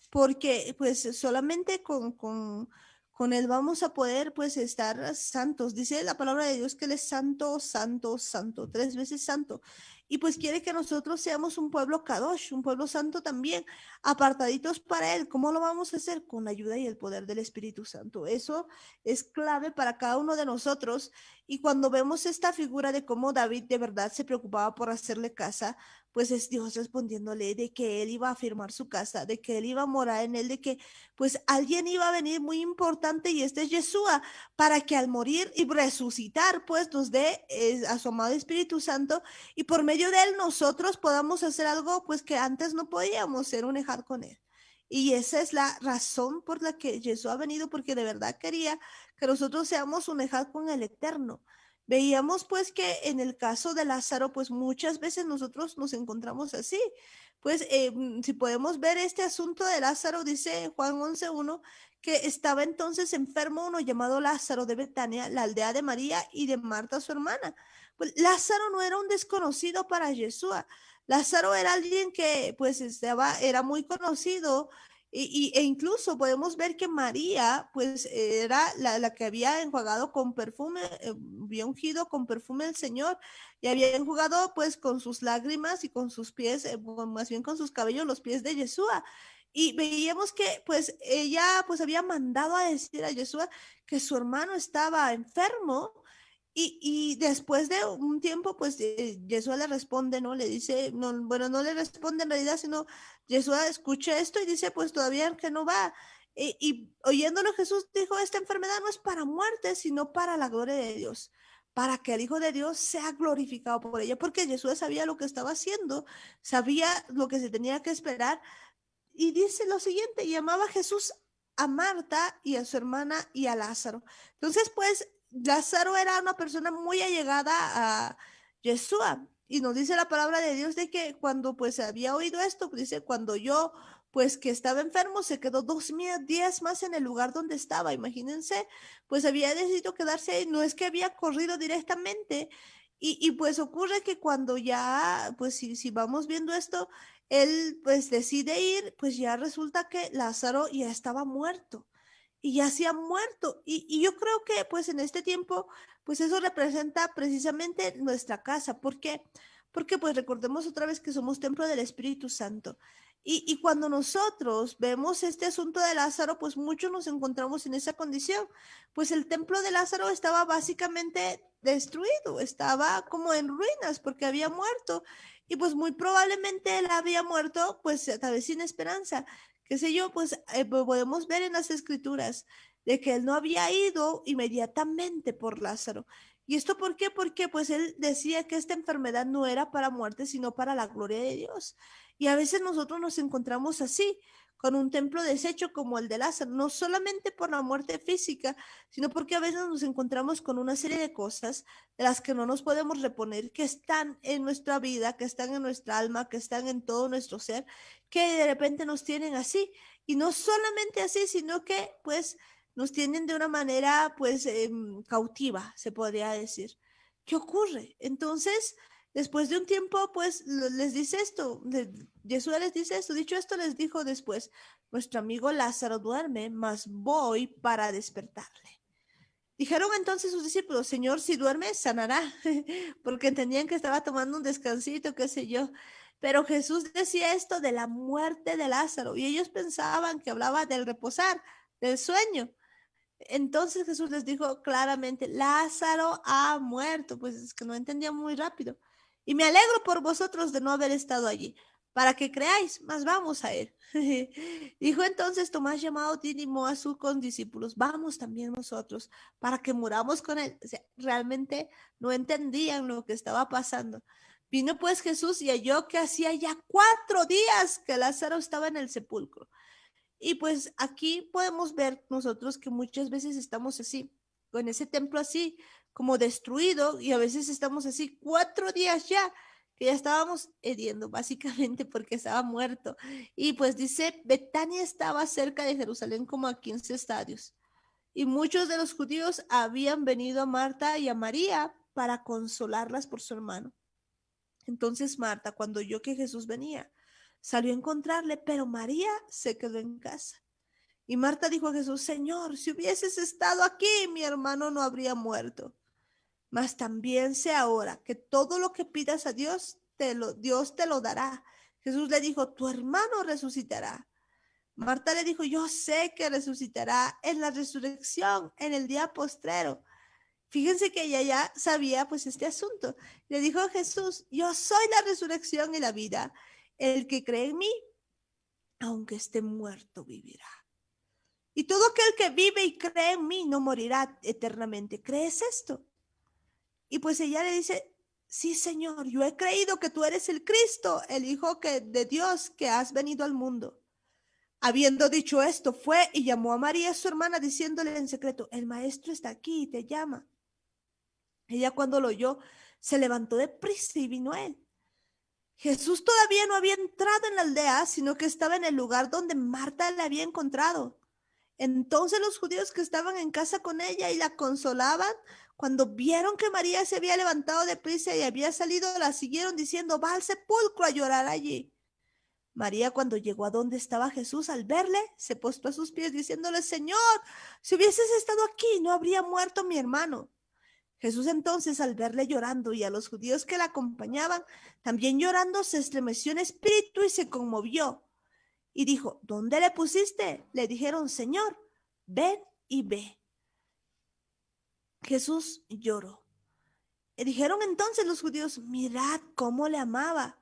porque pues solamente con Él vamos a poder pues estar santos. Dice la palabra de Dios que Él es santo, santo, santo, 3 veces santo. Y pues quiere que nosotros seamos un pueblo kadosh, un pueblo santo también, apartaditos para Él. ¿Cómo lo vamos a hacer? Con la ayuda y el poder del Espíritu Santo. Eso es clave para cada uno de nosotros. Y cuando vemos esta figura de cómo David de verdad se preocupaba por hacerle casa, pues es Dios respondiéndole de que él iba a firmar su casa, de que él iba a morar en él, de que pues alguien iba a venir muy importante y este es Yeshua, para que al morir y resucitar pues nos dé a su amado Espíritu Santo y por medio de él nosotros podamos hacer algo pues que antes no podíamos, ser un ejad con él. Y esa es la razón por la que Jesús ha venido, porque de verdad quería que nosotros seamos un ejad con el Eterno. Veíamos pues que en el caso de Lázaro, pues muchas veces nosotros nos encontramos así. Pues si podemos ver este asunto de Lázaro, dice Juan 11:1, que estaba entonces enfermo uno llamado Lázaro de Betania, la aldea de María y de Marta su hermana. Pues Lázaro no era un desconocido para Yeshua. Lázaro era alguien que pues era muy conocido e incluso podemos ver que María, pues era la que había enjuagado con perfume, había ungido con perfume el Señor y había enjugado pues con sus lágrimas y con sus pies, más bien con sus cabellos, los pies de Yeshua. Y veíamos que pues ella pues había mandado a decir a Yeshua que su hermano estaba enfermo y después de un tiempo, pues Yeshua le responde, ¿no? Le dice, no, bueno, no le responde en realidad, sino Yeshua escucha esto y dice, pues todavía que no va. Y oyéndolo Jesús dijo, esta enfermedad no es para muerte, sino para la gloria de Dios, para que el Hijo de Dios sea glorificado por ella, porque Jesús sabía lo que estaba haciendo, sabía lo que se tenía que esperar. Y dice lo siguiente, llamaba Jesús a Marta y a su hermana y a Lázaro. Entonces, pues, Lázaro era una persona muy allegada a Yeshua. Y nos dice la palabra de Dios de que cuando pues había oído esto, pues, dice, cuando yo pues que estaba enfermo, se quedó 2 días más en el lugar donde estaba. Imagínense, pues había decidido quedarse ahí. No es que había corrido directamente. Y pues ocurre que cuando ya, pues si vamos viendo esto, él pues decide ir, pues ya resulta que Lázaro ya estaba muerto y ya se ha muerto. Y yo creo que pues en este tiempo, pues eso representa precisamente nuestra casa. ¿Por qué? Porque pues recordemos otra vez que somos templo del Espíritu Santo. Y cuando nosotros vemos este asunto de Lázaro, pues muchos nos encontramos en esa condición. Pues el templo de Lázaro estaba básicamente destruido, estaba como en ruinas porque había muerto. Y pues muy probablemente él había muerto, pues tal vez sin esperanza. Qué sé yo, pues podemos ver en las escrituras de que él no había ido inmediatamente por Lázaro, ¿Y esto por qué? Porque pues él decía que esta enfermedad no era para muerte, sino para la gloria de Dios. Y a veces nosotros nos encontramos así, con un templo deshecho como el de Lázaro, no solamente por la muerte física, sino porque a veces nos encontramos con una serie de cosas de las que no nos podemos reponer, que están en nuestra vida, que están en nuestra alma, que están en todo nuestro ser, que de repente nos tienen así. Y no solamente así, sino que pues nos tienen de una manera pues cautiva, se podría decir. ¿Qué ocurre? Entonces, después de un tiempo, pues les dice esto, Jesús les dice esto, dicho esto les dijo después, nuestro amigo Lázaro duerme, mas voy para despertarle. Dijeron entonces sus discípulos, Señor, si duerme, sanará, porque entendían que estaba tomando un descansito, qué sé yo. Pero Jesús decía esto de la muerte de Lázaro y ellos pensaban que hablaba del reposar, del sueño. Entonces Jesús les dijo claramente, Lázaro ha muerto, pues es que no entendía muy rápido. Y me alegro por vosotros de no haber estado allí, para que creáis, mas vamos a él. Dijo entonces Tomás llamado Dídimo a sus condiscípulos, vamos también nosotros, para que muramos con él. O sea, realmente no entendían lo que estaba pasando. Vino pues Jesús y halló que hacía ya 4 días que Lázaro estaba en el sepulcro. Y pues aquí podemos ver nosotros que muchas veces estamos así, con ese templo así, como destruido, y a veces estamos así 4 días ya, que ya estábamos hediendo, básicamente porque estaba muerto. Y pues dice, Betania estaba cerca de Jerusalén como a 15 estadios. Y muchos de los judíos habían venido a Marta y a María para consolarlas por su hermano. Entonces Marta, cuando oyó que Jesús venía, salió a encontrarle, pero María se quedó en casa. Y Marta dijo a Jesús, Señor, si hubieses estado aquí, mi hermano no habría muerto. Mas también sé ahora que todo lo que pidas a Dios, Dios te lo dará. Jesús le dijo, tu hermano resucitará. Marta le dijo, yo sé que resucitará en la resurrección, en el día postrero. Fíjense que ella ya sabía pues este asunto. Le dijo a Jesús, yo soy la resurrección y la vida. El que cree en mí, aunque esté muerto, vivirá. Y todo aquel que vive y cree en mí no morirá eternamente. ¿Crees esto? Y pues ella le dice, sí, Señor, yo he creído que tú eres el Cristo, el Hijo de Dios que has venido al mundo. Habiendo dicho esto, fue y llamó a María, su hermana, diciéndole en secreto, el maestro está aquí y te llama. Ella cuando lo oyó, se levantó deprisa y vino a él. Jesús todavía no había entrado en la aldea, sino que estaba en el lugar donde Marta le había encontrado. Entonces los judíos que estaban en casa con ella y la consolaban, cuando vieron que María se había levantado deprisa y había salido, la siguieron diciendo, va al sepulcro a llorar allí. María, cuando llegó a donde estaba Jesús, al verle, se postró a sus pies diciéndole, Señor, si hubieses estado aquí, no habría muerto mi hermano. Jesús entonces, al verle llorando y a los judíos que la acompañaban, también llorando, se estremeció en espíritu y se conmovió. Y dijo, ¿dónde le pusiste? Le dijeron, Señor, ven y ve. Jesús lloró. Y dijeron entonces los judíos, mirad cómo le amaba.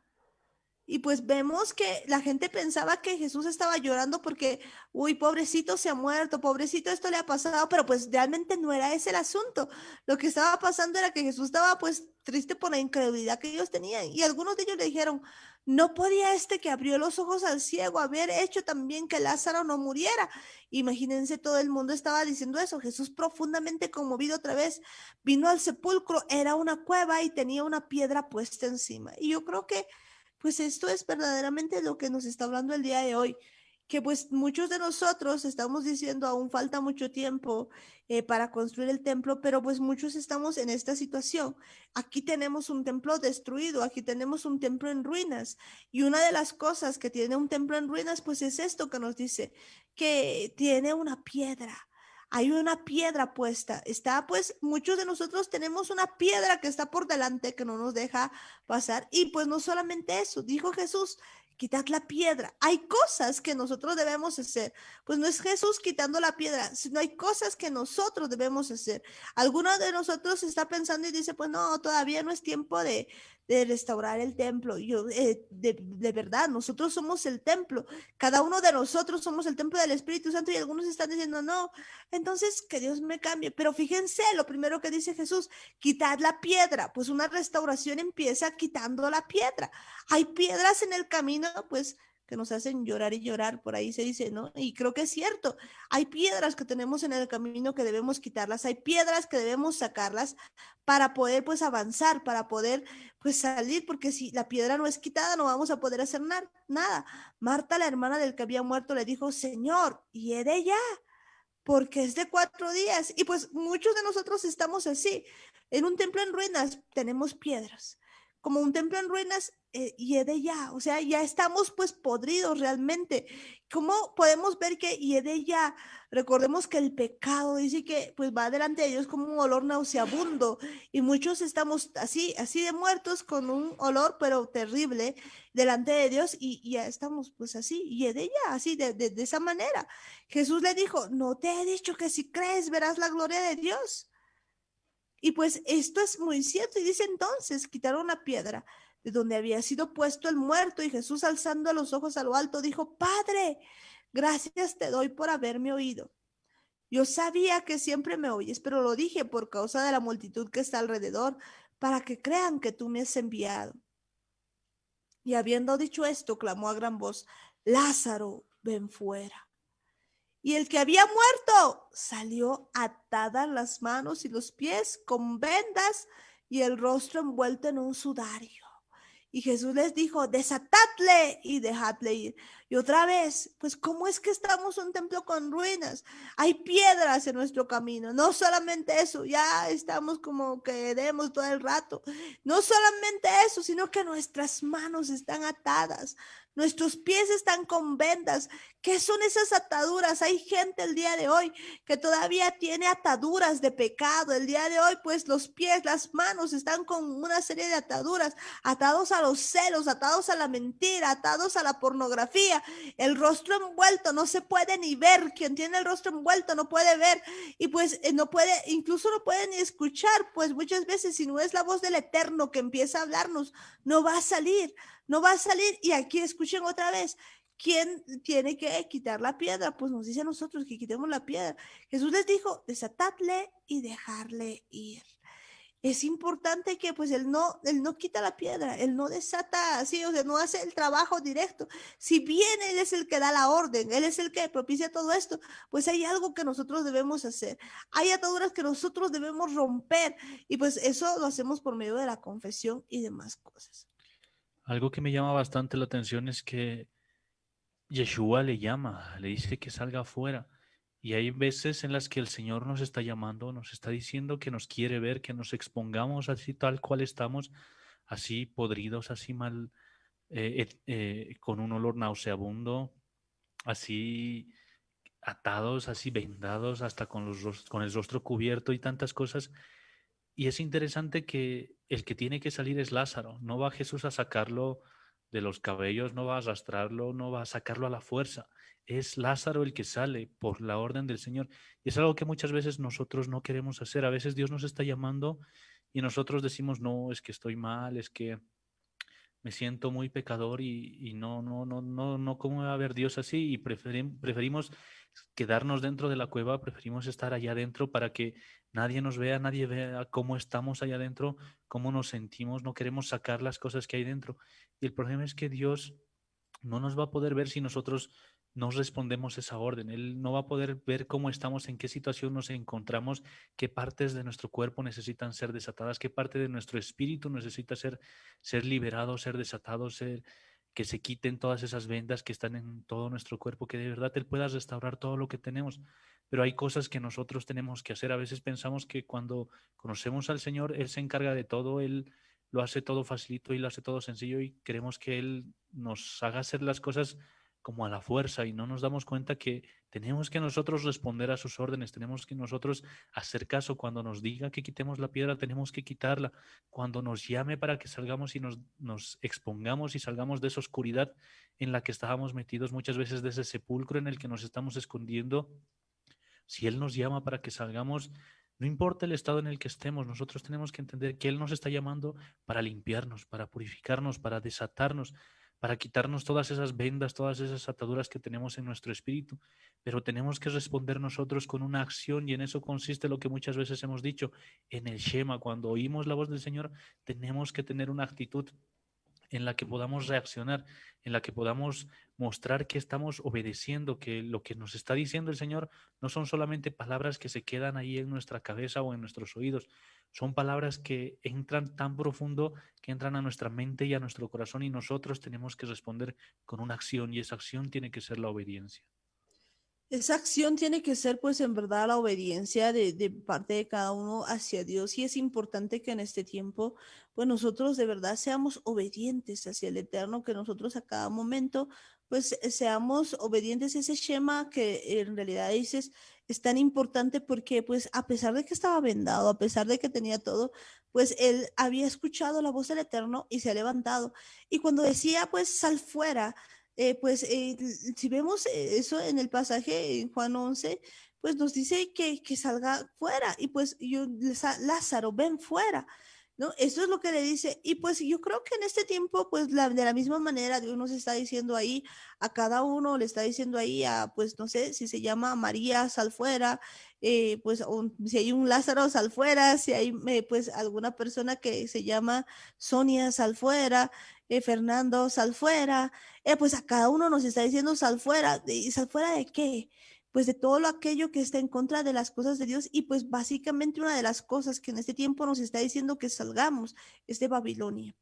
Y pues vemos que la gente pensaba que Jesús estaba llorando porque, uy, pobrecito se ha muerto, pobrecito esto le ha pasado, pero pues realmente no era ese el asunto. Lo que estaba pasando era que Jesús estaba pues triste por la incredulidad que ellos tenían. Y algunos de ellos le dijeron, no podía este que abrió los ojos al ciego haber hecho también que Lázaro no muriera. Imagínense, todo el mundo estaba diciendo eso. Jesús profundamente conmovido otra vez vino al sepulcro, era una cueva y tenía una piedra puesta encima. Y yo creo que pues esto es verdaderamente lo que nos está hablando el día de hoy, que pues muchos de nosotros estamos diciendo aún falta mucho tiempo para construir el templo, pero pues muchos estamos en esta situación. Aquí tenemos un templo destruido, aquí tenemos un templo en ruinas y una de las cosas que tiene un templo en ruinas pues es esto que nos dice, que tiene una piedra. Hay una piedra puesta. Está, pues, muchos de nosotros tenemos una piedra que está por delante que no nos deja pasar. Y pues no solamente eso, dijo Jesús, quitad la piedra. Hay cosas que nosotros debemos hacer. Pues no es Jesús quitando la piedra, sino hay cosas que nosotros debemos hacer. Alguno de nosotros está pensando y dice, pues no, todavía no es tiempo de restaurar el templo. De verdad, nosotros somos el templo. Cada uno de nosotros somos el templo del Espíritu Santo y algunos están diciendo, no, entonces que Dios me cambie. Pero fíjense, lo primero que dice Jesús, quitar la piedra. Pues una restauración empieza quitando la piedra. Hay piedras en el camino, pues que nos hacen llorar y llorar, por ahí se dice, ¿no? Y creo que es cierto, hay piedras que tenemos en el camino que debemos quitarlas, hay piedras que debemos sacarlas para poder pues avanzar, para poder pues salir, porque si la piedra no es quitada no vamos a poder hacer nada. Marta, la hermana del que había muerto, le dijo, Señor, hiede ya, porque es de 4 días. Y pues muchos de nosotros estamos así. En un templo en ruinas tenemos piedras. Como un templo en ruinas, hiede ya. O sea, ya estamos pues podridos realmente. ¿Cómo podemos ver que hiede ya? Recordemos que el pecado dice que pues va delante de Dios como un olor nauseabundo. Y muchos estamos así de muertos con un olor pero terrible delante de Dios y ya estamos pues así, hiede ya, así de esa manera. Jesús le dijo, no te he dicho que si crees verás la gloria de Dios. Y pues esto es muy cierto. Y dice entonces, quitaron la piedra de donde había sido puesto el muerto y Jesús alzando los ojos a lo alto dijo, Padre, gracias te doy por haberme oído. Yo sabía que siempre me oyes, pero lo dije por causa de la multitud que está alrededor, para que crean que tú me has enviado. Y habiendo dicho esto, clamó a gran voz, Lázaro, ven fuera. Y el que había muerto salió atadas las manos y los pies con vendas y el rostro envuelto en un sudario. Y Jesús les dijo, desatadle y dejadle ir. Y otra vez, pues ¿cómo es que estamos en un templo con ruinas? Hay piedras en nuestro camino. No solamente eso, ya estamos como que demos todo el rato. No solamente eso, sino que nuestras manos están atadas. Nuestros pies están con vendas. ¿Qué son esas ataduras? Hay gente el día de hoy que todavía tiene ataduras de pecado. El día de hoy, pues los pies, las manos están con una serie de ataduras, atados a los celos, atados a la mentira, atados a la pornografía. El rostro envuelto no se puede ni ver. Quien tiene el rostro envuelto no puede ver y pues no puede, incluso no puede ni escuchar, pues muchas veces si no es la voz del Eterno que empieza a hablarnos, no va a salir. No va a salir y aquí escuchen otra vez. ¿Quién tiene que quitar la piedra? Pues nos dice a nosotros que quitemos la piedra. Jesús les dijo, desatadle y dejarle ir. Es importante que pues él no quita la piedra, él no desata así, o sea, no hace el trabajo directo. Si bien él es el que da la orden, él es el que propicia todo esto, pues hay algo que nosotros debemos hacer. Hay ataduras que nosotros debemos romper y pues eso lo hacemos por medio de la confesión y demás cosas. Algo que me llama bastante la atención es que Yeshua le llama, le dice que salga afuera. Y hay veces en las que el Señor nos está llamando, nos está diciendo que nos quiere ver, que nos expongamos así tal cual estamos, así podridos, así mal, con un olor nauseabundo, así atados, así vendados, hasta con con el rostro cubierto y tantas cosas. Y es interesante que el que tiene que salir es Lázaro. No va Jesús a sacarlo de los cabellos, no va a arrastrarlo, no va a sacarlo a la fuerza. Es Lázaro el que sale por la orden del Señor. Y es algo que muchas veces nosotros no queremos hacer. A veces Dios nos está llamando y nosotros decimos, no, es que estoy mal, es que me siento muy pecador y no, ¿cómo va a haber Dios así? Y preferimos quedarnos dentro de la cueva, preferimos estar allá adentro para que nadie vea cómo estamos allá adentro, cómo nos sentimos, no queremos sacar las cosas que hay dentro. Y el problema es que Dios no nos va a poder ver si nosotros no respondemos esa orden. Él no va a poder ver cómo estamos, en qué situación nos encontramos, qué partes de nuestro cuerpo necesitan ser desatadas, qué parte de nuestro espíritu necesita ser liberado, ser desatado, que se quiten todas esas vendas que están en todo nuestro cuerpo, que de verdad Él pueda restaurar todo lo que tenemos. Pero hay cosas que nosotros tenemos que hacer. A veces pensamos que cuando conocemos al Señor, Él se encarga de todo, Él lo hace todo facilito y lo hace todo sencillo y queremos que Él nos haga hacer las cosas como a la fuerza y no nos damos cuenta que tenemos que nosotros responder a sus órdenes, tenemos que nosotros hacer caso cuando nos diga que quitemos la piedra, tenemos que quitarla, cuando nos llame para que salgamos y nos expongamos y salgamos de esa oscuridad en la que estábamos metidos, muchas veces de ese sepulcro en el que nos estamos escondiendo, si Él nos llama para que salgamos, No importa el estado en el que estemos, nosotros tenemos que entender que Él nos está llamando para limpiarnos, para purificarnos, para desatarnos, para quitarnos todas esas vendas, todas esas ataduras que tenemos en nuestro espíritu. Pero tenemos que responder nosotros con una acción, y en eso consiste lo que muchas veces hemos dicho en el Shema. Cuando oímos la voz del Señor, tenemos que tener una actitud en la que podamos reaccionar, en la que podamos mostrar que estamos obedeciendo, que lo que nos está diciendo el Señor no son solamente palabras que se quedan ahí en nuestra cabeza o en nuestros oídos, son palabras que entran tan profundo, que entran a nuestra mente y a nuestro corazón, y nosotros tenemos que responder con una acción, y esa acción tiene que ser la obediencia. Esa acción tiene que ser pues en verdad la obediencia de parte de cada uno hacia Dios, y es importante que en este tiempo pues nosotros de verdad seamos obedientes hacia el Eterno, que nosotros a cada momento pues seamos obedientes. Ese Shema que en realidad dices es tan importante porque pues a pesar de que estaba vendado, a pesar de que tenía todo, pues él había escuchado la voz del Eterno y se ha levantado, y cuando decía pues sal fuera, si vemos eso en el pasaje en Juan 11, pues nos dice que salga fuera, y pues yo, Lázaro, ven fuera, ¿no? Eso es lo que le dice. Y pues yo creo que en este tiempo, pues de la misma manera, Dios nos está diciendo ahí, a cada uno le está diciendo ahí, a, pues no sé, si se llama María, sal fuera, si hay un Lázaro, sal fuera, si hay pues alguna persona que se llama Sonia, sal fuera, Fernando, sal fuera, pues a cada uno nos está diciendo sal fuera. ¿Y sal fuera de qué? Pues de todo lo aquello que está en contra de las cosas de Dios. Y pues básicamente una de las cosas que en este tiempo nos está diciendo que salgamos es de Babilonia.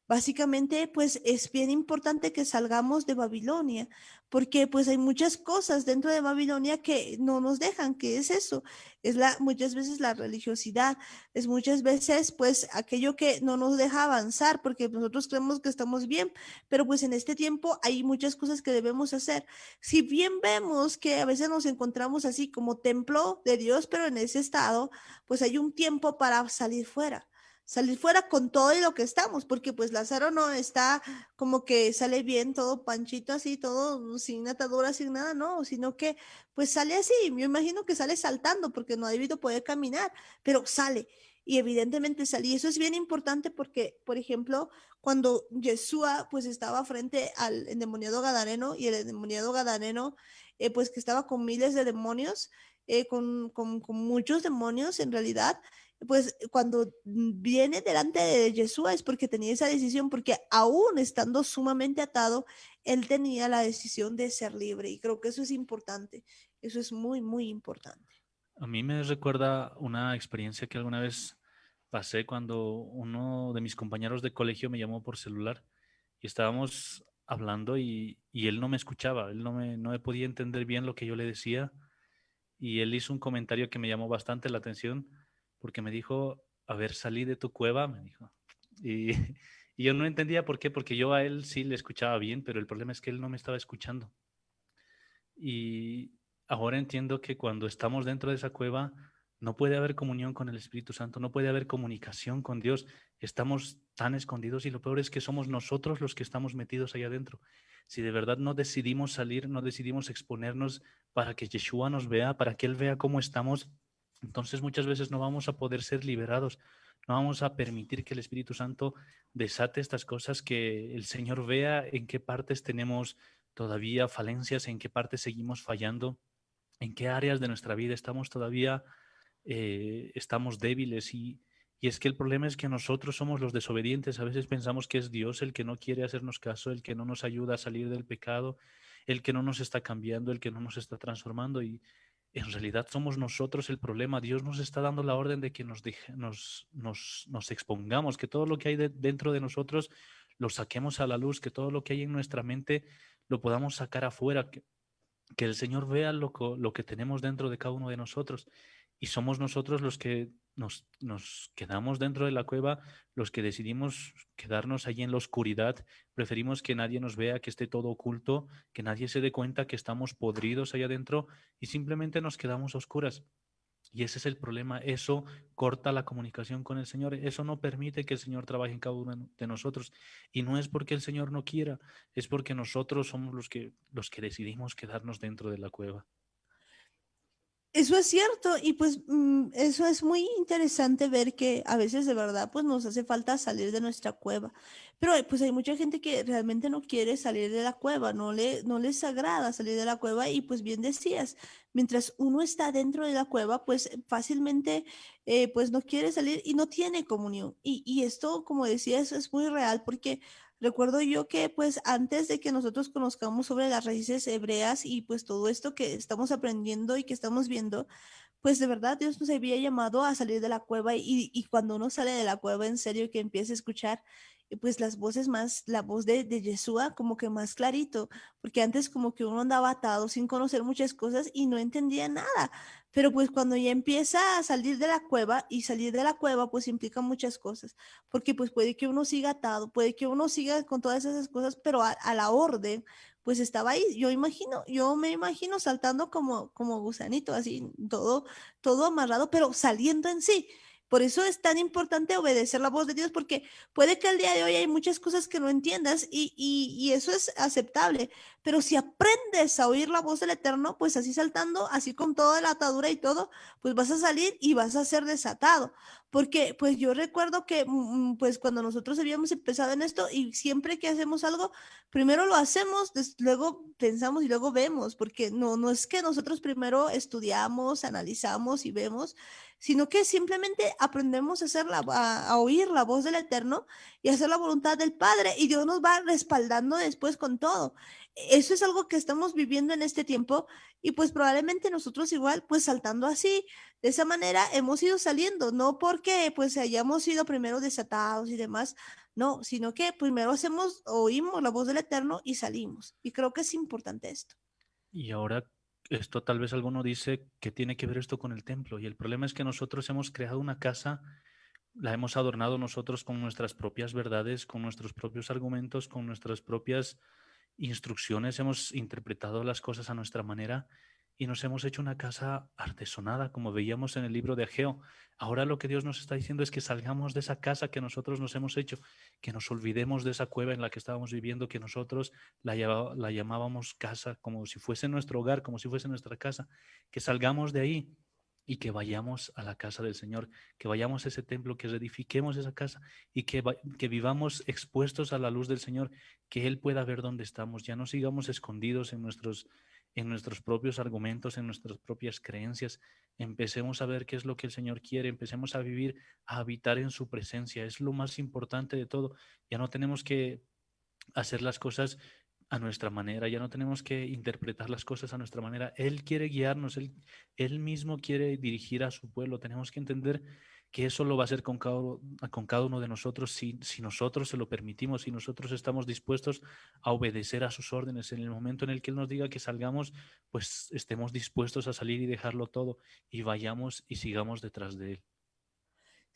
Básicamente, pues es bien importante que salgamos de Babilonia, porque pues hay muchas cosas dentro de Babilonia que no nos dejan. ¿Qué es eso? Es muchas veces la religiosidad, es muchas veces pues aquello que no nos deja avanzar, porque nosotros creemos que estamos bien, pero pues en este tiempo hay muchas cosas que debemos hacer. Si bien vemos que a veces nos encontramos así como templo de Dios, pero en ese estado, pues hay un tiempo para salir fuera con todo y lo que estamos, porque pues Lázaro no está como que sale bien, todo panchito así, todo sin atadura, sin nada, no, sino que pues sale así. Yo imagino que sale saltando porque no ha debido poder caminar, pero sale. Y evidentemente sale. Y eso es bien importante porque, por ejemplo, cuando Yeshua pues estaba frente al endemoniado gadareno, y el endemoniado gadareno pues que estaba con miles de demonios, con muchos demonios en realidad, pues cuando viene delante de Jesús es porque tenía esa decisión, porque aún estando sumamente atado, él tenía la decisión de ser libre, y creo que eso es importante, eso es muy, muy importante. A mí me recuerda una experiencia que alguna vez pasé cuando uno de mis compañeros de colegio me llamó por celular y estábamos hablando, y él no me escuchaba, él no me podía entender bien lo que yo le decía, y él hizo un comentario que me llamó bastante la atención porque me dijo, a ver, salí de tu cueva, me dijo. Y, y yo no entendía por qué, porque yo a él sí le escuchaba bien, pero el problema es que él no me estaba escuchando. Y ahora entiendo que cuando estamos dentro de esa cueva no puede haber comunión con el Espíritu Santo, no puede haber comunicación con Dios. Estamos tan escondidos, y lo peor es que somos nosotros los que estamos metidos ahí adentro. Si de verdad no decidimos salir, no decidimos exponernos para que Yeshua nos vea, para que Él vea cómo estamos, entonces muchas veces no vamos a poder ser liberados. No vamos a permitir que el Espíritu Santo desate estas cosas, que el Señor vea en qué partes tenemos todavía falencias, en qué partes seguimos fallando, en qué áreas de nuestra vida estamos todavía, estamos débiles. Y es que el problema es que nosotros somos los desobedientes. A veces pensamos que es Dios el que no quiere hacernos caso, el que no nos ayuda a salir del pecado, el que no nos está cambiando, el que no nos está transformando. Y en realidad somos nosotros el problema. Dios nos está dando la orden de que nos expongamos, que todo lo que hay dentro de nosotros lo saquemos a la luz, que todo lo que hay en nuestra mente lo podamos sacar afuera, que el Señor vea lo que tenemos dentro de cada uno de nosotros. Y somos nosotros los que nos quedamos dentro de la cueva, los que decidimos quedarnos allí en la oscuridad. Preferimos que nadie nos vea, que esté todo oculto, que nadie se dé cuenta que estamos podridos allá adentro, y simplemente nos quedamos a oscuras. Y ese es el problema. Eso corta la comunicación con el Señor. Eso no permite que el Señor trabaje en cada uno de nosotros. Y no es porque el Señor no quiera, es porque nosotros somos los que decidimos quedarnos dentro de la cueva. Eso es cierto y pues eso es muy interesante ver que a veces de verdad pues nos hace falta salir de nuestra cueva, pero pues hay mucha gente que realmente no quiere salir de la cueva, no les agrada salir de la cueva y pues bien decías, mientras uno está dentro de la cueva pues fácilmente pues no quiere salir y no tiene comunión y esto como decías es muy real porque recuerdo yo que pues antes de que nosotros conozcamos sobre las raíces hebreas y pues todo esto que estamos aprendiendo y que estamos viendo, pues de verdad Dios nos había llamado a salir de la cueva y cuando uno sale de la cueva en serio que empieza a escuchar pues las voces más, la voz de Yeshua como que más clarito, porque antes como que uno andaba atado sin conocer muchas cosas y no entendía nada, pero pues cuando ya empieza a salir de la cueva y salir de la cueva pues implica muchas cosas, porque pues puede que uno siga atado, puede que uno siga con todas esas cosas, pero a la orden pues estaba ahí. Yo me imagino saltando como gusanito, así, todo amarrado, pero saliendo en sí. Por eso es tan importante obedecer la voz de Dios, porque puede que al día de hoy hay muchas cosas que no entiendas y eso es aceptable, pero si aprendes a oír la voz del Eterno, pues así saltando, así con toda la atadura y todo, pues vas a salir y vas a ser desatado. Porque pues yo recuerdo que pues cuando nosotros habíamos empezado en esto y siempre que hacemos algo, primero lo hacemos, luego pensamos y luego vemos, porque no es que nosotros primero estudiamos, analizamos y vemos, sino que simplemente aprendemos a a oír la voz del Eterno y hacer la voluntad del Padre y Dios nos va respaldando después con todo. Eso es algo que estamos viviendo en este tiempo y pues probablemente nosotros igual, pues saltando así, de esa manera hemos ido saliendo, no porque pues hayamos sido primero desatados y demás, no, sino que primero oímos la voz del Eterno y salimos. Y creo que es importante esto. Y ahora esto tal vez alguno dice que tiene que ver esto con el templo. Y el problema es que nosotros hemos creado una casa, la hemos adornado nosotros con nuestras propias verdades, con nuestros propios argumentos, con nuestras propias instrucciones, hemos interpretado las cosas a nuestra manera y nos hemos hecho una casa artesonada, como veíamos en el libro de Ageo. Ahora lo que Dios nos está diciendo es que salgamos de esa casa que nosotros nos hemos hecho, que nos olvidemos de esa cueva en la que estábamos viviendo, que nosotros la llamábamos casa, como si fuese nuestro hogar, como si fuese nuestra casa, que salgamos de ahí y que vayamos a la casa del Señor, que vayamos a ese templo, que reedifiquemos esa casa y que vivamos expuestos a la luz del Señor, que Él pueda ver dónde estamos, ya no sigamos escondidos en nuestros propios argumentos, en nuestras propias creencias. Empecemos a ver qué es lo que el Señor quiere, empecemos a vivir, a habitar en su presencia. Es lo más importante de todo. Ya no tenemos que hacer las cosas a nuestra manera, ya no tenemos que interpretar las cosas a nuestra manera. Él quiere guiarnos, él mismo quiere dirigir a su pueblo. Tenemos que entender que eso lo va a hacer con cada uno de nosotros si nosotros se lo permitimos, si nosotros estamos dispuestos a obedecer a sus órdenes. En el momento en el que Él nos diga que salgamos, pues estemos dispuestos a salir y dejarlo todo y vayamos y sigamos detrás de Él.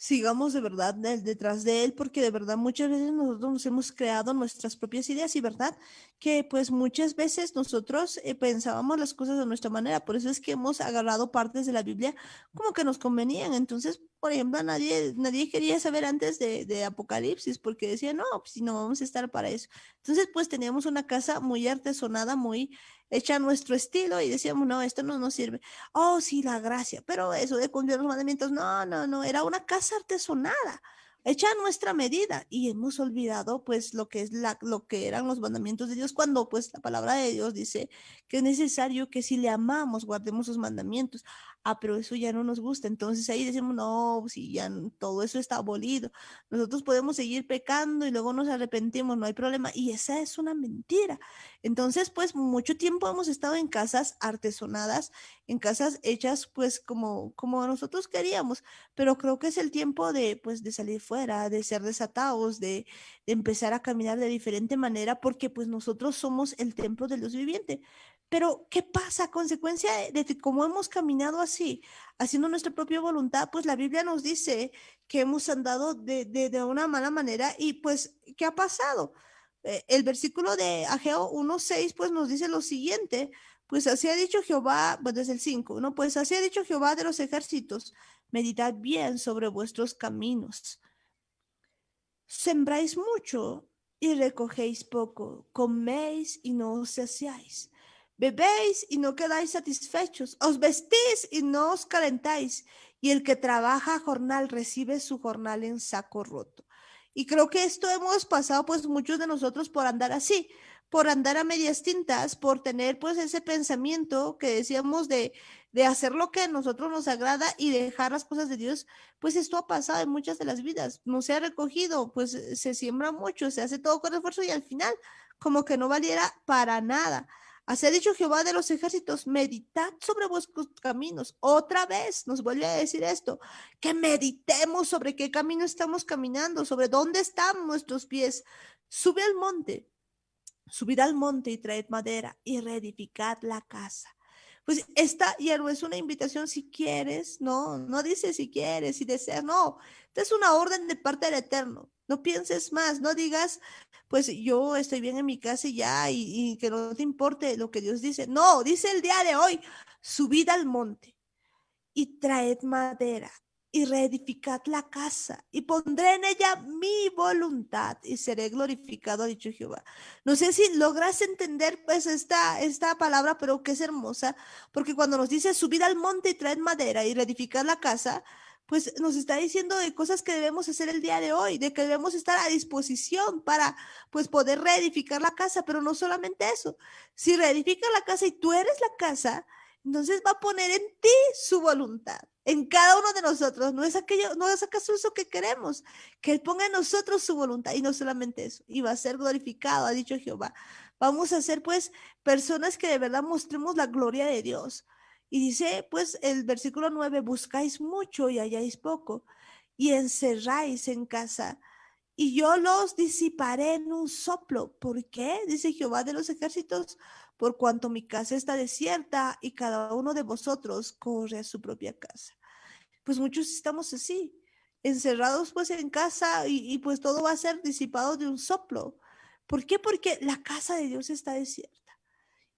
Sigamos de verdad detrás de él, porque de verdad muchas veces nosotros nos hemos creado nuestras propias ideas y verdad que pues muchas veces nosotros pensábamos las cosas de nuestra manera, por eso es que hemos agarrado partes de la Biblia como que nos convenían. Entonces, por ejemplo, nadie quería saber antes de Apocalipsis porque decía, no, pues si no vamos a estar para eso. Entonces, pues teníamos una casa muy artesonada, muy hecha a nuestro estilo y decíamos, no, esto no nos sirve. Oh, sí, la gracia, pero eso de cumplir los mandamientos, no, era una casa artesanada, hecha a nuestra medida y hemos olvidado pues lo que es lo que eran los mandamientos de Dios cuando pues la palabra de Dios dice que es necesario que si le amamos guardemos sus mandamientos. Ah, pero eso ya no nos gusta, entonces ahí decimos, no, si ya todo eso está abolido, nosotros podemos seguir pecando y luego nos arrepentimos, no hay problema, y esa es una mentira. Entonces, pues mucho tiempo hemos estado en casas artesonadas, en casas hechas pues como nosotros queríamos, pero creo que es el tiempo de pues de salir fuera, de ser desatados, de empezar a caminar de diferente manera, porque pues nosotros somos el templo del Dios viviente. Pero, ¿qué pasa? A consecuencia de cómo hemos caminado así, haciendo nuestra propia voluntad, pues la Biblia nos dice que hemos andado de una mala manera y pues, ¿qué ha pasado? El versículo de Ageo 1:6 pues nos dice lo siguiente, pues así ha dicho Jehová, pues desde el 5, ¿no? Pues así ha dicho Jehová de los ejércitos, meditad bien sobre vuestros caminos. Sembráis mucho y recogéis poco, coméis y no os saciáis. Bebéis y no quedáis satisfechos, os vestís y no os calentáis, y el que trabaja a jornal recibe su jornal en saco roto. Y creo que esto hemos pasado pues muchos de nosotros por andar así, por andar a medias tintas, por tener pues ese pensamiento que decíamos de hacer lo que a nosotros nos agrada y dejar las cosas de Dios. Pues esto ha pasado en muchas de las vidas, no se ha recogido, pues se siembra mucho, se hace todo con esfuerzo y al final como que no valiera para nada. Así ha dicho Jehová de los ejércitos, meditad sobre vuestros caminos. Otra vez nos vuelve a decir esto, que meditemos sobre qué camino estamos caminando, sobre dónde están nuestros pies. Sube al monte, subid al monte y traed madera y reedificad la casa. Pues esta ya no es una invitación si quieres, no dice si quieres, si deseas, no. Esta es una orden de parte del Eterno. No pienses más, no digas, pues yo estoy bien en mi casa y ya, y que no te importe lo que Dios dice. No, dice el día de hoy, subid al monte y traed madera y reedificad la casa y pondré en ella mi voluntad y seré glorificado, ha dicho Jehová. No sé si logras entender pues esta palabra, pero que es hermosa, porque cuando nos dice subid al monte y traed madera y reedificad la casa, pues nos está diciendo de cosas que debemos hacer el día de hoy, de que debemos estar a disposición para pues poder reedificar la casa, pero no solamente eso. Si reedificas la casa y tú eres la casa, entonces va a poner en ti su voluntad, en cada uno de nosotros. No es aquello, no es acaso eso que queremos, que Él ponga en nosotros su voluntad y no solamente eso, y va a ser glorificado, ha dicho Jehová. Vamos a ser pues personas que de verdad mostremos la gloria de Dios. Y dice pues el versículo 9, buscáis mucho y halláis poco, y encerráis en casa y yo los disiparé en un soplo. ¿Por qué? Dice Jehová de los ejércitos, por cuanto mi casa está desierta y cada uno de vosotros corre a su propia casa. Pues muchos estamos así, encerrados pues en casa y pues todo va a ser disipado de un soplo. ¿Por qué? Porque la casa de Dios está desierta.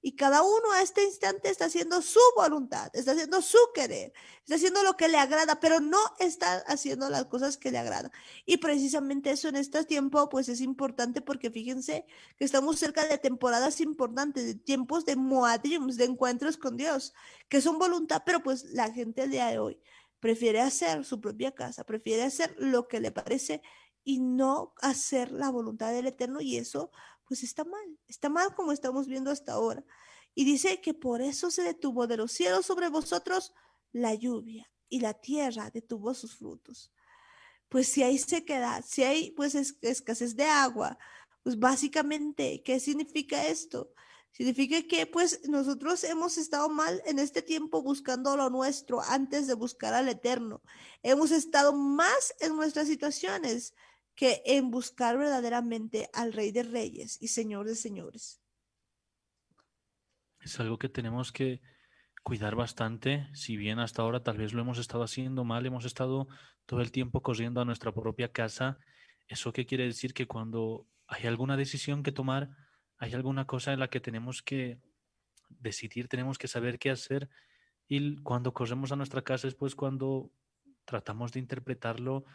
Y cada uno a este instante está haciendo su voluntad, está haciendo su querer, está haciendo lo que le agrada, pero no está haciendo las cosas que le agradan. Y precisamente eso en este tiempo, pues es importante porque fíjense que estamos cerca de temporadas importantes, de tiempos de moadims, de encuentros con Dios, que son voluntad, pero pues la gente el día de hoy prefiere hacer su propia casa, prefiere hacer lo que le parece y no hacer la voluntad del Eterno y eso pues está mal como estamos viendo hasta ahora. Y dice que por eso se detuvo de los cielos sobre vosotros la lluvia y la tierra detuvo sus frutos. Pues si hay sequedad, si hay pues escasez de agua, pues básicamente, ¿qué significa esto? Significa que pues nosotros hemos estado mal en este tiempo buscando lo nuestro antes de buscar al Eterno. Hemos estado más en nuestras situaciones que en buscar verdaderamente al Rey de Reyes y Señor de Señores. Es algo que tenemos que cuidar bastante, si bien hasta ahora tal vez lo hemos estado haciendo mal, hemos estado todo el tiempo corriendo a nuestra propia casa. ¿Eso qué quiere decir? Que cuando hay alguna decisión que tomar, hay alguna cosa en la que tenemos que decidir, tenemos que saber qué hacer. Y cuando corremos a nuestra casa es pues cuando tratamos de interpretarlo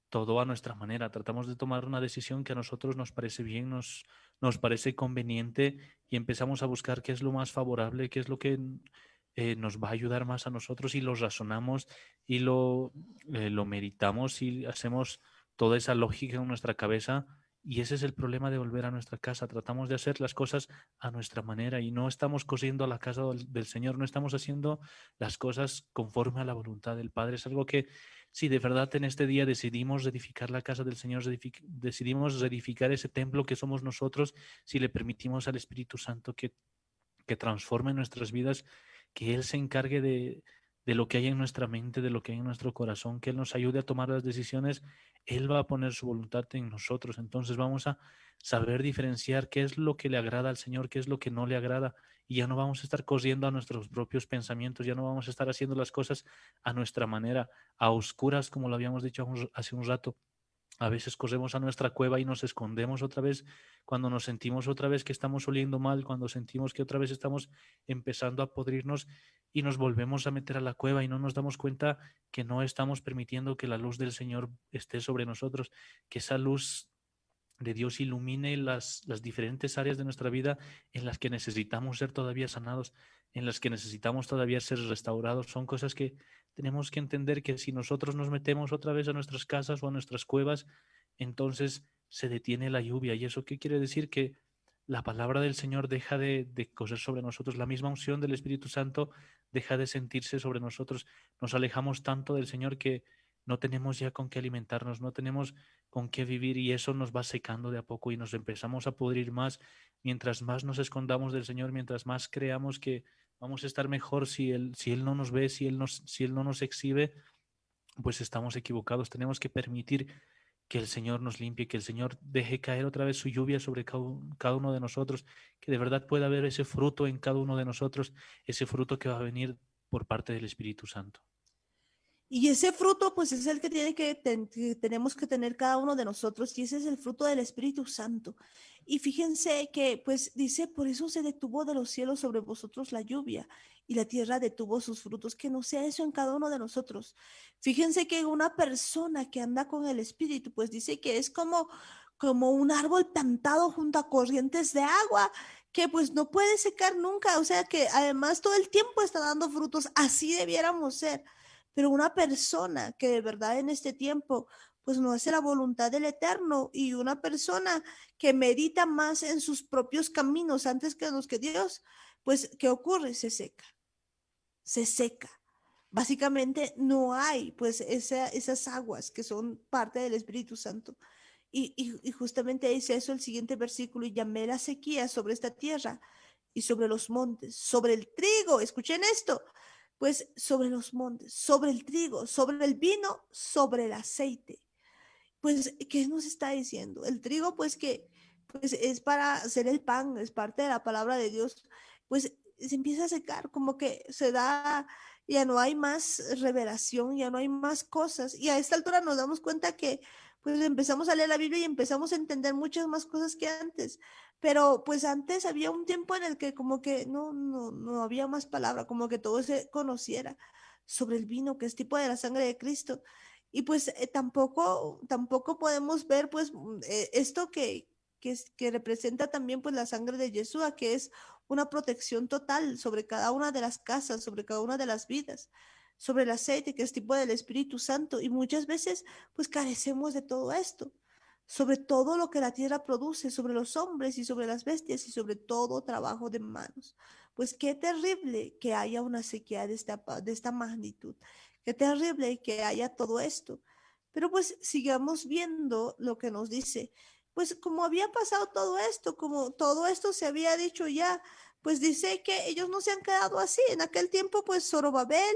todo a nuestra manera, tratamos de tomar una decisión que a nosotros nos parece bien, nos parece conveniente y empezamos a buscar qué es lo más favorable, qué es lo que nos va a ayudar más a nosotros y lo razonamos y lo meditamos y hacemos toda esa lógica en nuestra cabeza. Y ese es el problema de volver a nuestra casa. Tratamos de hacer las cosas a nuestra manera y no estamos cosiendo a la casa del Señor, no estamos haciendo las cosas conforme a la voluntad del Padre. Es algo que si de verdad en este día decidimos edificar la casa del Señor, decidimos edificar ese templo que somos nosotros, si le permitimos al Espíritu Santo que transforme nuestras vidas, que Él se encargue de lo que hay en nuestra mente, de lo que hay en nuestro corazón, que Él nos ayude a tomar las decisiones, Él va a poner su voluntad en nosotros. Entonces vamos a saber diferenciar qué es lo que le agrada al Señor, qué es lo que no le agrada. Y ya no vamos a estar corriendo a nuestros propios pensamientos, ya no vamos a estar haciendo las cosas a nuestra manera, a oscuras, como lo habíamos dicho hace un rato. A veces corremos a nuestra cueva y nos escondemos otra vez cuando nos sentimos otra vez que estamos oliendo mal, cuando sentimos que otra vez estamos empezando a podrirnos y nos volvemos a meter a la cueva y no nos damos cuenta que no estamos permitiendo que la luz del Señor esté sobre nosotros, que esa luz de Dios ilumine las diferentes áreas de nuestra vida en las que necesitamos ser todavía sanados, en las que necesitamos todavía ser restaurados. Son cosas que tenemos que entender, que si nosotros nos metemos otra vez a nuestras casas o a nuestras cuevas, entonces se detiene la lluvia. ¿Y eso qué quiere decir? Que la palabra del Señor deja de coser sobre nosotros, la misma unción del Espíritu Santo deja de sentirse sobre nosotros. Nos alejamos tanto del Señor que no tenemos ya con qué alimentarnos, no tenemos con qué vivir, y eso nos va secando de a poco y nos empezamos a pudrir más. Mientras más nos escondamos del Señor, mientras más creamos que vamos a estar mejor si él no nos ve, si él no nos exhibe, pues estamos equivocados. Tenemos que permitir que el Señor nos limpie, que el Señor deje caer otra vez su lluvia sobre cada uno de nosotros, que de verdad pueda haber ese fruto en cada uno de nosotros, ese fruto que va a venir por parte del Espíritu Santo. Y ese fruto, pues es el que que tenemos que tener cada uno de nosotros, y ese es el fruto del Espíritu Santo. Y fíjense que, pues dice, por eso se detuvo de los cielos sobre vosotros la lluvia, y la tierra detuvo sus frutos, que no sea eso en cada uno de nosotros. Fíjense que una persona que anda con el Espíritu, pues dice que es como un árbol plantado junto a corrientes de agua, que pues no puede secar nunca, o sea que además todo el tiempo está dando frutos, así debiéramos ser. Pero una persona que de verdad en este tiempo pues no hace la voluntad del Eterno, y una persona que medita más en sus propios caminos antes que en los que Dios, pues ¿qué ocurre? Se seca, se seca. Básicamente no hay pues esas aguas que son parte del Espíritu Santo. Y justamente dice eso el siguiente versículo: y llamé la sequía sobre esta tierra y sobre los montes, sobre el trigo. Escuchen esto, pues sobre los montes, sobre el trigo, sobre el vino, sobre el aceite. Pues, ¿qué nos está diciendo? El trigo, pues que pues es para hacer el pan, es parte de la palabra de Dios. Pues se empieza a secar, como que se da, ya no hay más revelación, ya no hay más cosas. Y a esta altura nos damos cuenta que pues empezamos a leer la Biblia y empezamos a entender muchas más cosas que antes. Pero pues antes había un tiempo en el que como que no había más palabra, como que todo se conociera sobre el vino, que es tipo de la sangre de Cristo. Y pues tampoco podemos ver pues esto que representa también pues la sangre de Yeshua, que es una protección total sobre cada una de las casas, sobre cada una de las vidas, sobre el aceite, que es tipo del Espíritu Santo. Y muchas veces pues carecemos de todo esto, sobre todo lo que la tierra produce, sobre los hombres y sobre las bestias y sobre todo trabajo de manos. Pues qué terrible que haya una sequía de esta magnitud. Qué terrible que haya todo esto. Pero pues sigamos viendo lo que nos dice. Pues como había pasado todo esto, como todo esto se había dicho ya, pues dice que ellos no se han quedado así. En aquel tiempo, pues Zorobabel,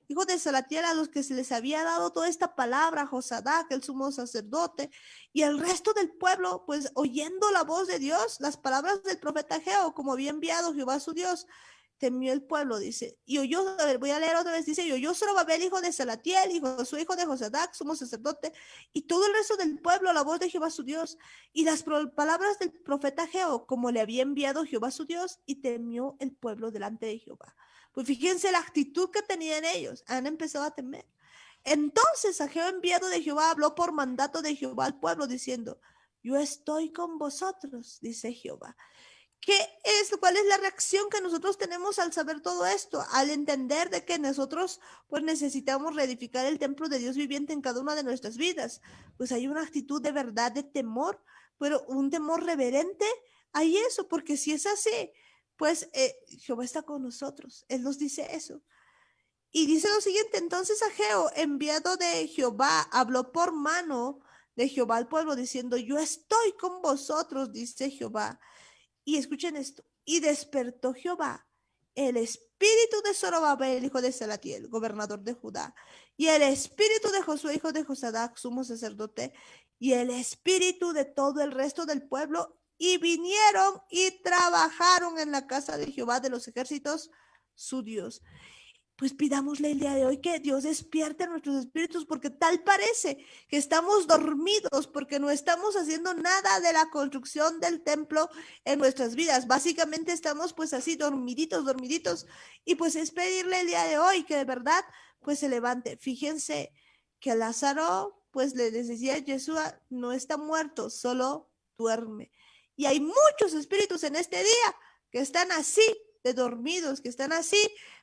hijo de Salatiel, a los que se les había dado toda esta palabra, Josadac, el sumo sacerdote, y el resto del pueblo, pues oyendo la voz de Dios, las palabras del profeta Ageo, como había enviado Jehová su Dios, temió el pueblo, dice, y oyó, a ver, voy a leer otra vez, dice, y oyó Zorobabel, hijo de Salatiel, hijo de Josadac, sumo sacerdote, y todo el resto del pueblo, la voz de Jehová su Dios, y las palabras del profeta Ageo, como le había enviado Jehová su Dios, y temió el pueblo delante de Jehová. Pues fíjense la actitud que tenían ellos, han empezado a temer. Entonces Ageo, enviado de Jehová, habló por mandato de Jehová al pueblo, diciendo, yo estoy con vosotros, dice Jehová. ¿Cuál es la reacción que nosotros tenemos al saber todo esto? Al entender de que nosotros pues necesitamos reedificar el templo de Dios viviente en cada una de nuestras vidas. Pues hay una actitud de verdad, de temor, pero un temor reverente. Hay eso, porque si es así, pues Jehová está con nosotros. Él nos dice eso. Y dice lo siguiente: entonces Ageo, enviado de Jehová, habló por mano de Jehová al pueblo, diciendo, yo estoy con vosotros, dice Jehová. Y escuchen esto: y despertó Jehová el espíritu de Zorobabel, hijo de Salatiel, gobernador de Judá, y el espíritu de Josué, hijo de Josadac, sumo sacerdote, y el espíritu de todo el resto del pueblo, y vinieron y trabajaron en la casa de Jehová de los ejércitos, su Dios. Pues pidámosle el día de hoy que Dios despierte nuestros espíritus, porque tal parece que estamos dormidos, porque no estamos haciendo nada de la construcción del templo en nuestras vidas. Básicamente estamos pues así dormiditos, y pues es pedirle el día de hoy que de verdad pues se levante. Fíjense que Lázaro, pues les decía Yeshua, no está muerto, solo duerme. Y hay muchos espíritus en este día que están así, de dormidos, que están así,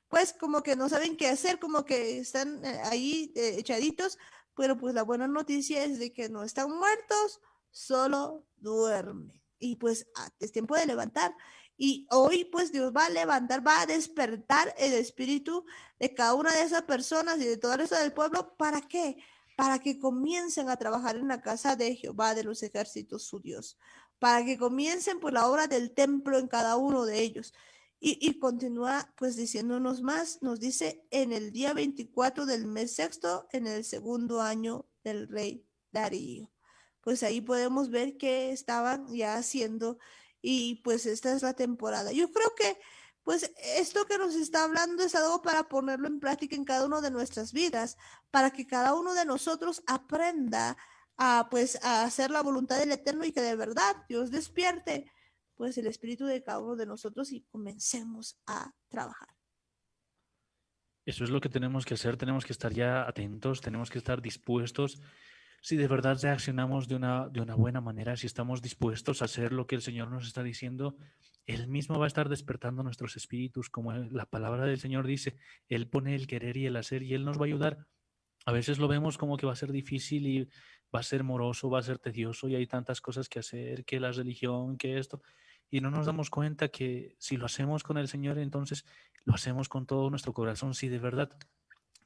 pues como que no saben qué hacer, como que están ahí echaditos, pero pues la buena noticia es de que no están muertos, solo duermen. Y pues es tiempo de levantar. Y hoy pues Dios va a levantar, va a despertar el espíritu de cada una de esas personas y de todo el resto del pueblo. ¿Para qué? Para que comiencen a trabajar en la casa de Jehová de los ejércitos, su Dios. Para que comiencen por la obra del templo en cada uno de ellos. Y continúa pues diciéndonos más, nos dice en el día 24 del mes sexto, en el segundo año del rey Darío. Pues ahí podemos ver qué estaban ya haciendo y pues esta es la temporada. Yo creo que pues esto que nos está hablando es algo para ponerlo en práctica en cada una de nuestras vidas, para que cada uno de nosotros aprenda a pues a hacer la voluntad del Eterno y que de verdad Dios despierte pues el espíritu de cada uno de nosotros y comencemos a trabajar. Eso es lo que tenemos que hacer, tenemos que estar ya atentos, tenemos que estar dispuestos. Si de verdad reaccionamos de una buena manera, si estamos dispuestos a hacer lo que el Señor nos está diciendo, Él mismo va a estar despertando nuestros espíritus, como la palabra del Señor dice, Él pone el querer y el hacer y Él nos va a ayudar. A veces lo vemos como que va a ser difícil y va a ser moroso, va a ser tedioso y hay tantas cosas que hacer, que la religión, que esto, y no nos damos cuenta que si lo hacemos con el Señor, entonces lo hacemos con todo nuestro corazón. Si de verdad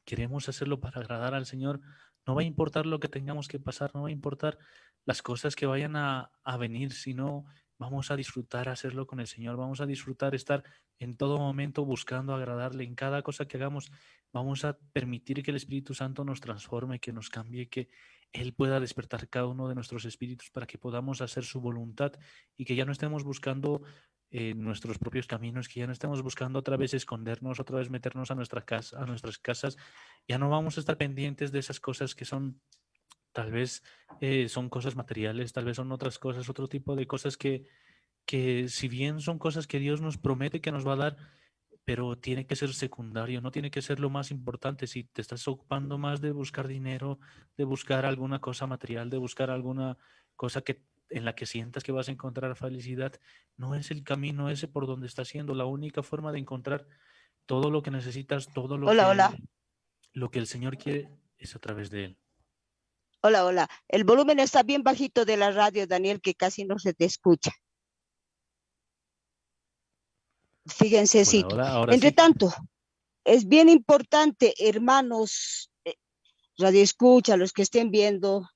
queremos hacerlo para agradar al Señor, no va a importar lo que tengamos que pasar, no va a importar las cosas que vayan a venir, sino vamos a disfrutar hacerlo con el Señor, vamos a disfrutar estar en todo momento buscando agradarle en cada cosa que hagamos. Vamos a permitir que el Espíritu Santo nos transforme, que nos cambie, que Él pueda despertar cada uno de nuestros espíritus para que podamos hacer su voluntad y que ya no estemos buscando nuestros propios caminos, que ya no estemos buscando otra vez escondernos, otra vez meternos a nuestra casa, a nuestras casas. Ya no vamos a estar pendientes de esas cosas que son, tal vez son cosas materiales, tal vez son otras cosas, otro tipo de cosas que si bien son cosas que Dios nos promete que nos va a dar, pero tiene que ser secundario, no tiene que ser lo más importante. Si te estás ocupando más de buscar dinero, de buscar alguna cosa material, de buscar alguna cosa en la que sientas que vas a encontrar felicidad, no es el camino ese por donde estás yendo. La única forma de encontrar todo lo que necesitas, todo Hola. lo que el Señor quiere es a través de Él. Hola. El volumen está bien bajito de la radio, Daniel, que casi no se te escucha. Fíjense, Hola, sí. ahora Entre sí. tanto, es bien importante, hermanos, radio escucha, los que estén viendo,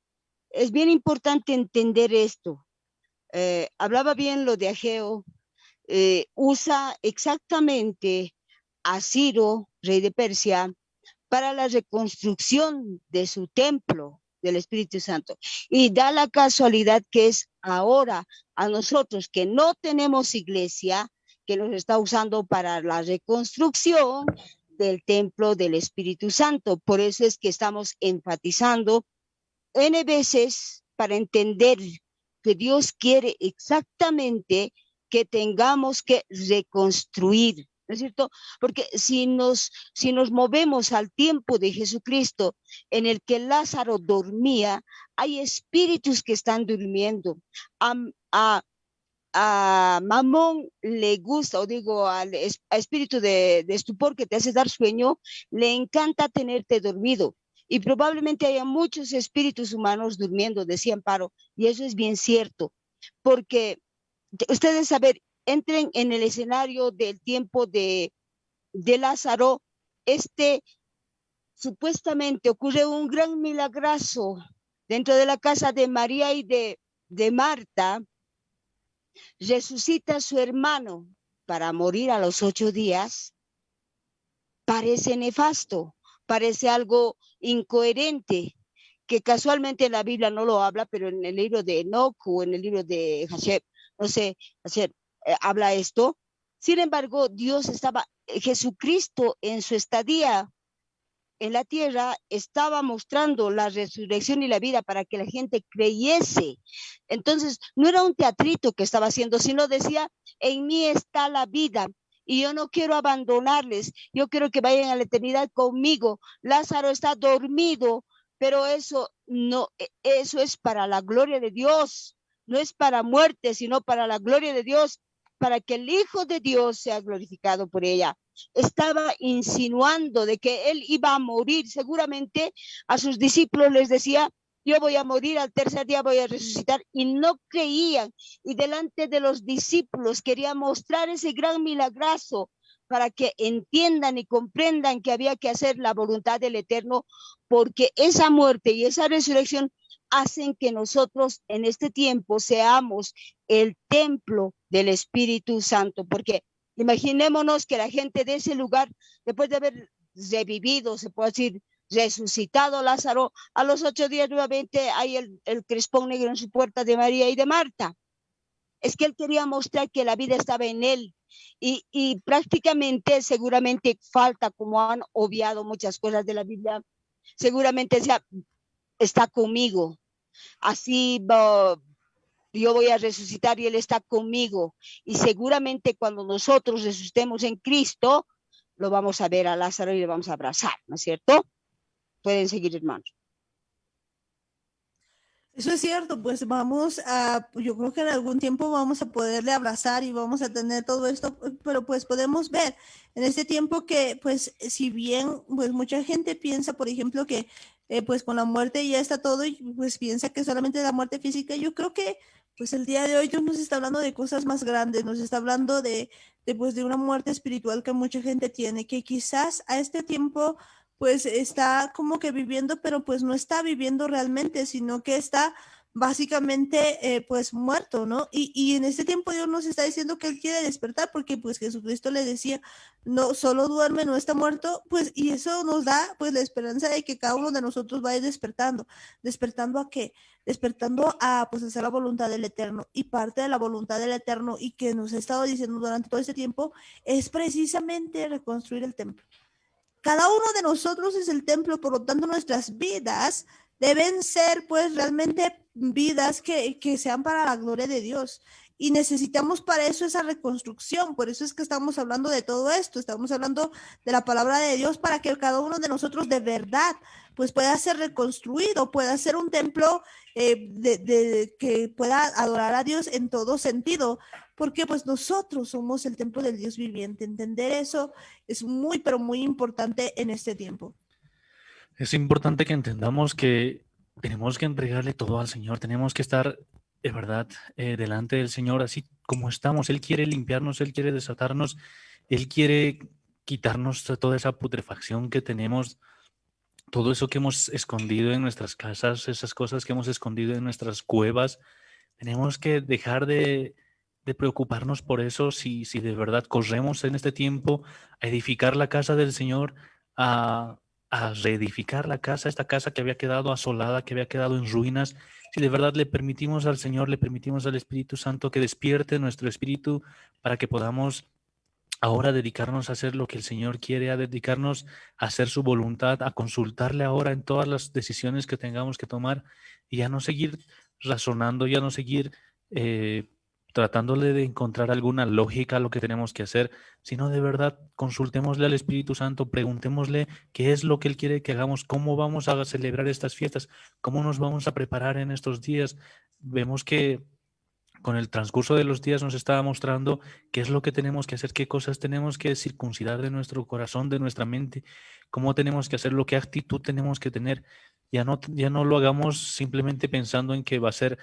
es bien importante entender esto. Hablaba bien lo de Ageo, usa exactamente a Ciro, rey de Persia, para la reconstrucción de su templo del Espíritu Santo. Y da la casualidad que es ahora a nosotros que no tenemos iglesia, que nos está usando para la reconstrucción del templo del Espíritu Santo. Por eso es que estamos enfatizando N veces para entender que Dios quiere exactamente que tengamos que reconstruir, ¿no es cierto? Porque si nos movemos al tiempo de Jesucristo, en el que Lázaro dormía, hay espíritus que están durmiendo. A Mamón le gusta, o digo, al espíritu de estupor que te hace dar sueño, le encanta tenerte dormido. Y probablemente haya muchos espíritus humanos durmiendo, decía Amparo, y eso es bien cierto, porque ustedes saben, entren en el escenario del tiempo de Lázaro. Supuestamente ocurre un gran milagrazo dentro de la casa de María y de Marta. Resucita a su hermano para morir a los 8 días. Parece nefasto, parece algo incoherente, que casualmente en la Biblia no lo habla, pero en el libro de Enoch o en el libro de Hasheb, no sé, habla esto. Sin embargo, Jesucristo en su estadía en la tierra estaba mostrando la resurrección y la vida para que la gente creyese. Entonces, no era un teatrito que estaba haciendo, sino decía, en mí está la vida y yo no quiero abandonarles, yo quiero que vayan a la eternidad conmigo. Lázaro está dormido, pero eso no, eso es para la gloria de Dios. no es para muerte, sino para la gloria de Dios, para que el Hijo de Dios sea glorificado por ella. Estaba insinuando de que él iba a morir. Seguramente a sus discípulos les decía, yo voy a morir, al tercer día voy a resucitar, y no creían. Y delante de los discípulos quería mostrar ese gran milagrazo para que entiendan y comprendan que había que hacer la voluntad del Eterno, porque esa muerte y esa resurrección hacen que nosotros en este tiempo seamos el templo del Espíritu Santo, porque imaginémonos que la gente de ese lugar, después de haber revivido, se puede decir, resucitado Lázaro, a los 8 días nuevamente hay el crespón negro en su puerta de María y de Marta. Es que él quería mostrar que la vida estaba en él, y prácticamente, seguramente falta, como han obviado muchas cosas de la Biblia, seguramente está conmigo, así yo voy a resucitar y él está conmigo, y seguramente cuando nosotros resucitemos en Cristo, lo vamos a ver a Lázaro y le vamos a abrazar, ¿no es cierto? Pueden seguir, hermanos. Eso es cierto, pues yo creo que en algún tiempo vamos a poderle abrazar y vamos a tener todo esto, pero pues podemos ver en este tiempo que pues si bien pues mucha gente piensa, por ejemplo, que pues con la muerte ya está todo y pues piensa que solamente la muerte física, yo creo que pues el día de hoy Dios nos está hablando de cosas más grandes, nos está hablando pues de una muerte espiritual que mucha gente tiene, que quizás a este tiempo pues está como que viviendo, pero pues no está viviendo realmente, sino que está básicamente pues muerto, ¿no? Y en este tiempo Dios nos está diciendo que Él quiere despertar, porque pues Jesucristo le decía, no, solo duerme, no está muerto, pues y eso nos da pues la esperanza de que cada uno de nosotros vaya despertando. ¿Despertando a qué? Despertando a pues hacer la voluntad del Eterno, y parte de la voluntad del Eterno y que nos ha estado diciendo durante todo este tiempo es precisamente reconstruir el templo. Cada uno de nosotros es el templo, por lo tanto nuestras vidas deben ser pues realmente vidas que sean para la gloria de Dios. Y necesitamos para eso esa reconstrucción, por eso es que estamos hablando de todo esto, estamos hablando de la palabra de Dios para que cada uno de nosotros de verdad pues pueda ser reconstruido, pueda ser un templo que pueda adorar a Dios en todo sentido, porque pues nosotros somos el templo del Dios viviente. Entender eso es muy, pero muy importante en este tiempo. Es importante que entendamos que tenemos que entregarle todo al Señor, tenemos que estar de verdad delante del Señor así como estamos. Él quiere limpiarnos, Él quiere desatarnos, Él quiere quitarnos toda esa putrefacción que tenemos, todo eso que hemos escondido en nuestras casas, esas cosas que hemos escondido en nuestras cuevas. Tenemos que dejar de preocuparnos por eso si de verdad corremos en este tiempo a edificar la casa del Señor, a reedificar la casa, esta casa que había quedado asolada, que había quedado en ruinas. Si de verdad le permitimos al Señor, le permitimos al Espíritu Santo que despierte nuestro espíritu para que podamos ahora dedicarnos a hacer lo que el Señor quiere, a dedicarnos a hacer su voluntad, a consultarle ahora en todas las decisiones que tengamos que tomar, y ya no seguir razonando, ya no seguir tratándole de encontrar alguna lógica a lo que tenemos que hacer, sino de verdad consultémosle al Espíritu Santo, preguntémosle qué es lo que Él quiere que hagamos, cómo vamos a celebrar estas fiestas, cómo nos vamos a preparar en estos días. Vemos que con el transcurso de los días nos está mostrando qué es lo que tenemos que hacer, qué cosas tenemos que circuncidar de nuestro corazón, de nuestra mente, cómo tenemos que hacerlo, qué actitud tenemos que tener. Ya no lo hagamos simplemente pensando en que va a ser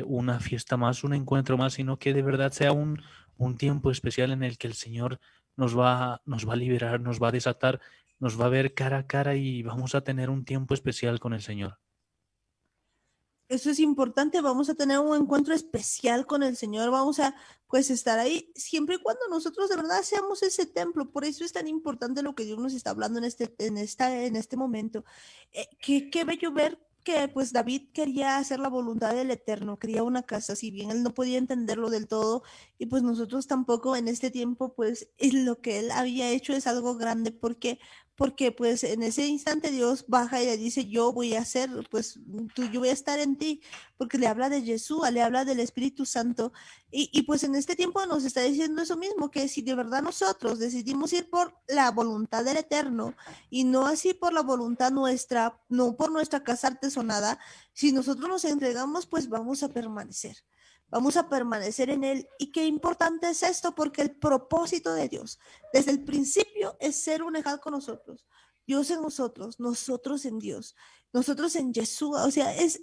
una fiesta más, un encuentro más, sino que de verdad sea un tiempo especial en el que el Señor nos va a liberar, nos va a desatar, nos va a ver cara a cara y vamos a tener un tiempo especial con el Señor. Eso es importante, vamos a tener un encuentro especial con el Señor, vamos a pues estar ahí siempre y cuando nosotros de verdad seamos ese templo. Por eso es tan importante lo que Dios nos está hablando en este momento. Qué bello ver que pues David quería hacer la voluntad del Eterno, quería una casa, si bien él no podía entenderlo del todo, y pues nosotros tampoco en este tiempo, pues lo que él había hecho es algo grande. ¿Por qué? porque pues en ese instante Dios baja y le dice, yo voy a hacer, pues yo voy a estar en ti, porque le habla de Yeshua, le habla del Espíritu Santo, y pues en este tiempo nos está diciendo eso mismo, que si de verdad nosotros decidimos ir por la voluntad del Eterno, y no así por la voluntad nuestra, no por nuestra casa artesonada, si nosotros nos entregamos, pues vamos a permanecer. Vamos a permanecer en Él. Y qué importante es esto, porque el propósito de Dios desde el principio es ser un ejal con nosotros. Dios en nosotros, nosotros en Dios, nosotros en Yeshua. O sea, es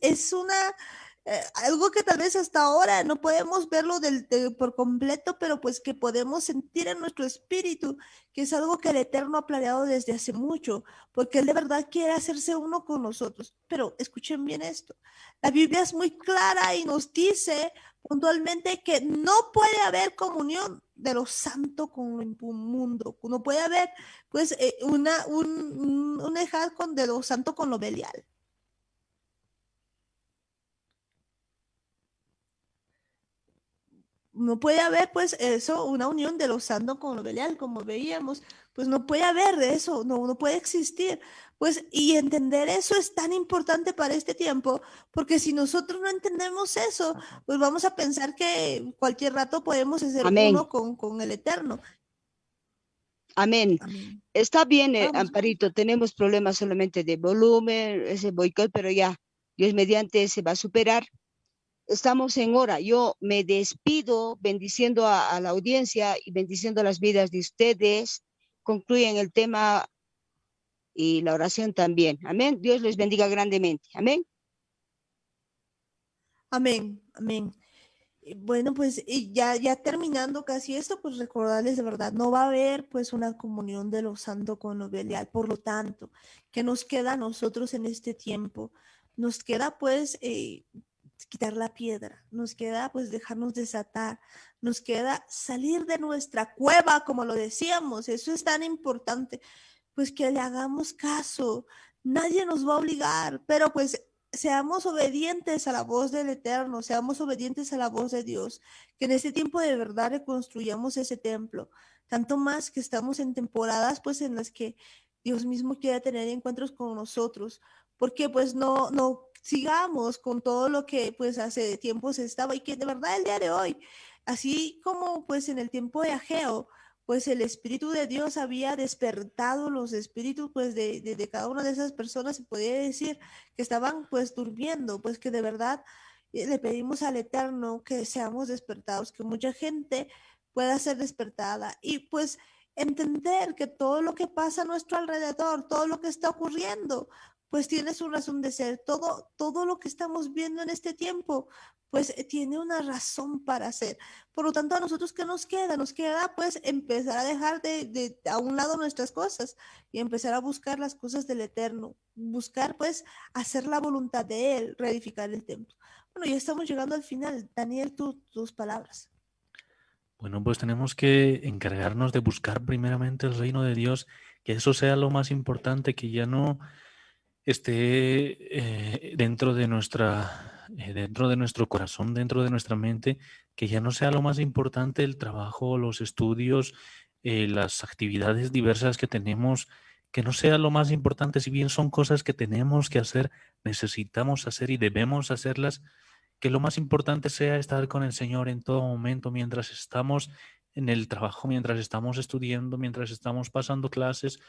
algo que tal vez hasta ahora no podemos verlo por completo, pero pues que podemos sentir en nuestro espíritu, que es algo que el Eterno ha planeado desde hace mucho, porque Él de verdad quiere hacerse uno con nosotros. Pero escuchen bien esto, la Biblia es muy clara y nos dice puntualmente que no puede haber comunión de lo santo con lo inmundo, no puede haber pues un ejal de lo santo con lo belial. No puede haber pues eso, una unión de lo santo con lo belial, como veíamos, pues no puede haber eso, no puede existir. Pues, y entender eso es tan importante para este tiempo, porque si nosotros no entendemos eso, pues vamos a pensar que cualquier rato podemos ser Amén. uno con el Eterno. Amén. Amén. Está bien, Vamos. Amparito, tenemos problemas solamente de volumen, ese boicot, pero ya, Dios mediante se va a superar. Estamos en hora. Yo me despido bendiciendo a la audiencia y bendiciendo las vidas de ustedes. Concluyen el tema y la oración también. Amén. Dios les bendiga grandemente. Amén. Amén. Amén. Bueno, pues y ya terminando casi esto, pues recordarles de verdad, no va a haber pues una comunión de lo santo con lo belial. Por lo tanto, ¿qué nos queda a nosotros en este tiempo? Nos queda pues quitar la piedra, nos queda pues dejarnos desatar, nos queda salir de nuestra cueva, como lo decíamos, eso es tan importante, pues que le hagamos caso, nadie nos va a obligar, pero pues seamos obedientes a la voz del Eterno, seamos obedientes a la voz de Dios, que en este tiempo de verdad reconstruyamos ese templo, tanto más que estamos en temporadas pues en las que Dios mismo quiere tener encuentros con nosotros, porque pues no sigamos con todo lo que pues hace tiempo se estaba y que de verdad el día de hoy, así como pues en el tiempo de Ageo, pues el Espíritu de Dios había despertado los espíritus pues de cada una de esas personas, se podía decir que estaban pues durmiendo, pues que de verdad le pedimos al Eterno que seamos despertados, que mucha gente pueda ser despertada y pues entender que todo lo que pasa a nuestro alrededor, todo lo que está ocurriendo, pues tiene su razón de ser. Todo lo que estamos viendo en este tiempo, pues tiene una razón para ser. Por lo tanto, a nosotros, ¿qué nos queda? Nos queda pues empezar a dejar de a un lado nuestras cosas y empezar a buscar las cosas del Eterno. Buscar pues hacer la voluntad de Él, reedificar el templo. Bueno, ya estamos llegando al final. Daniel, tus palabras. Bueno, pues tenemos que encargarnos de buscar primeramente el reino de Dios, que eso sea lo más importante, que ya no esté dentro de nuestro corazón, dentro de nuestra mente, que ya no sea lo más importante el trabajo, los estudios, las actividades diversas que tenemos, que no sea lo más importante, si bien son cosas que tenemos que hacer, necesitamos hacer y debemos hacerlas, que lo más importante sea estar con el Señor en todo momento, mientras estamos en el trabajo, mientras estamos estudiando, mientras estamos pasando clases,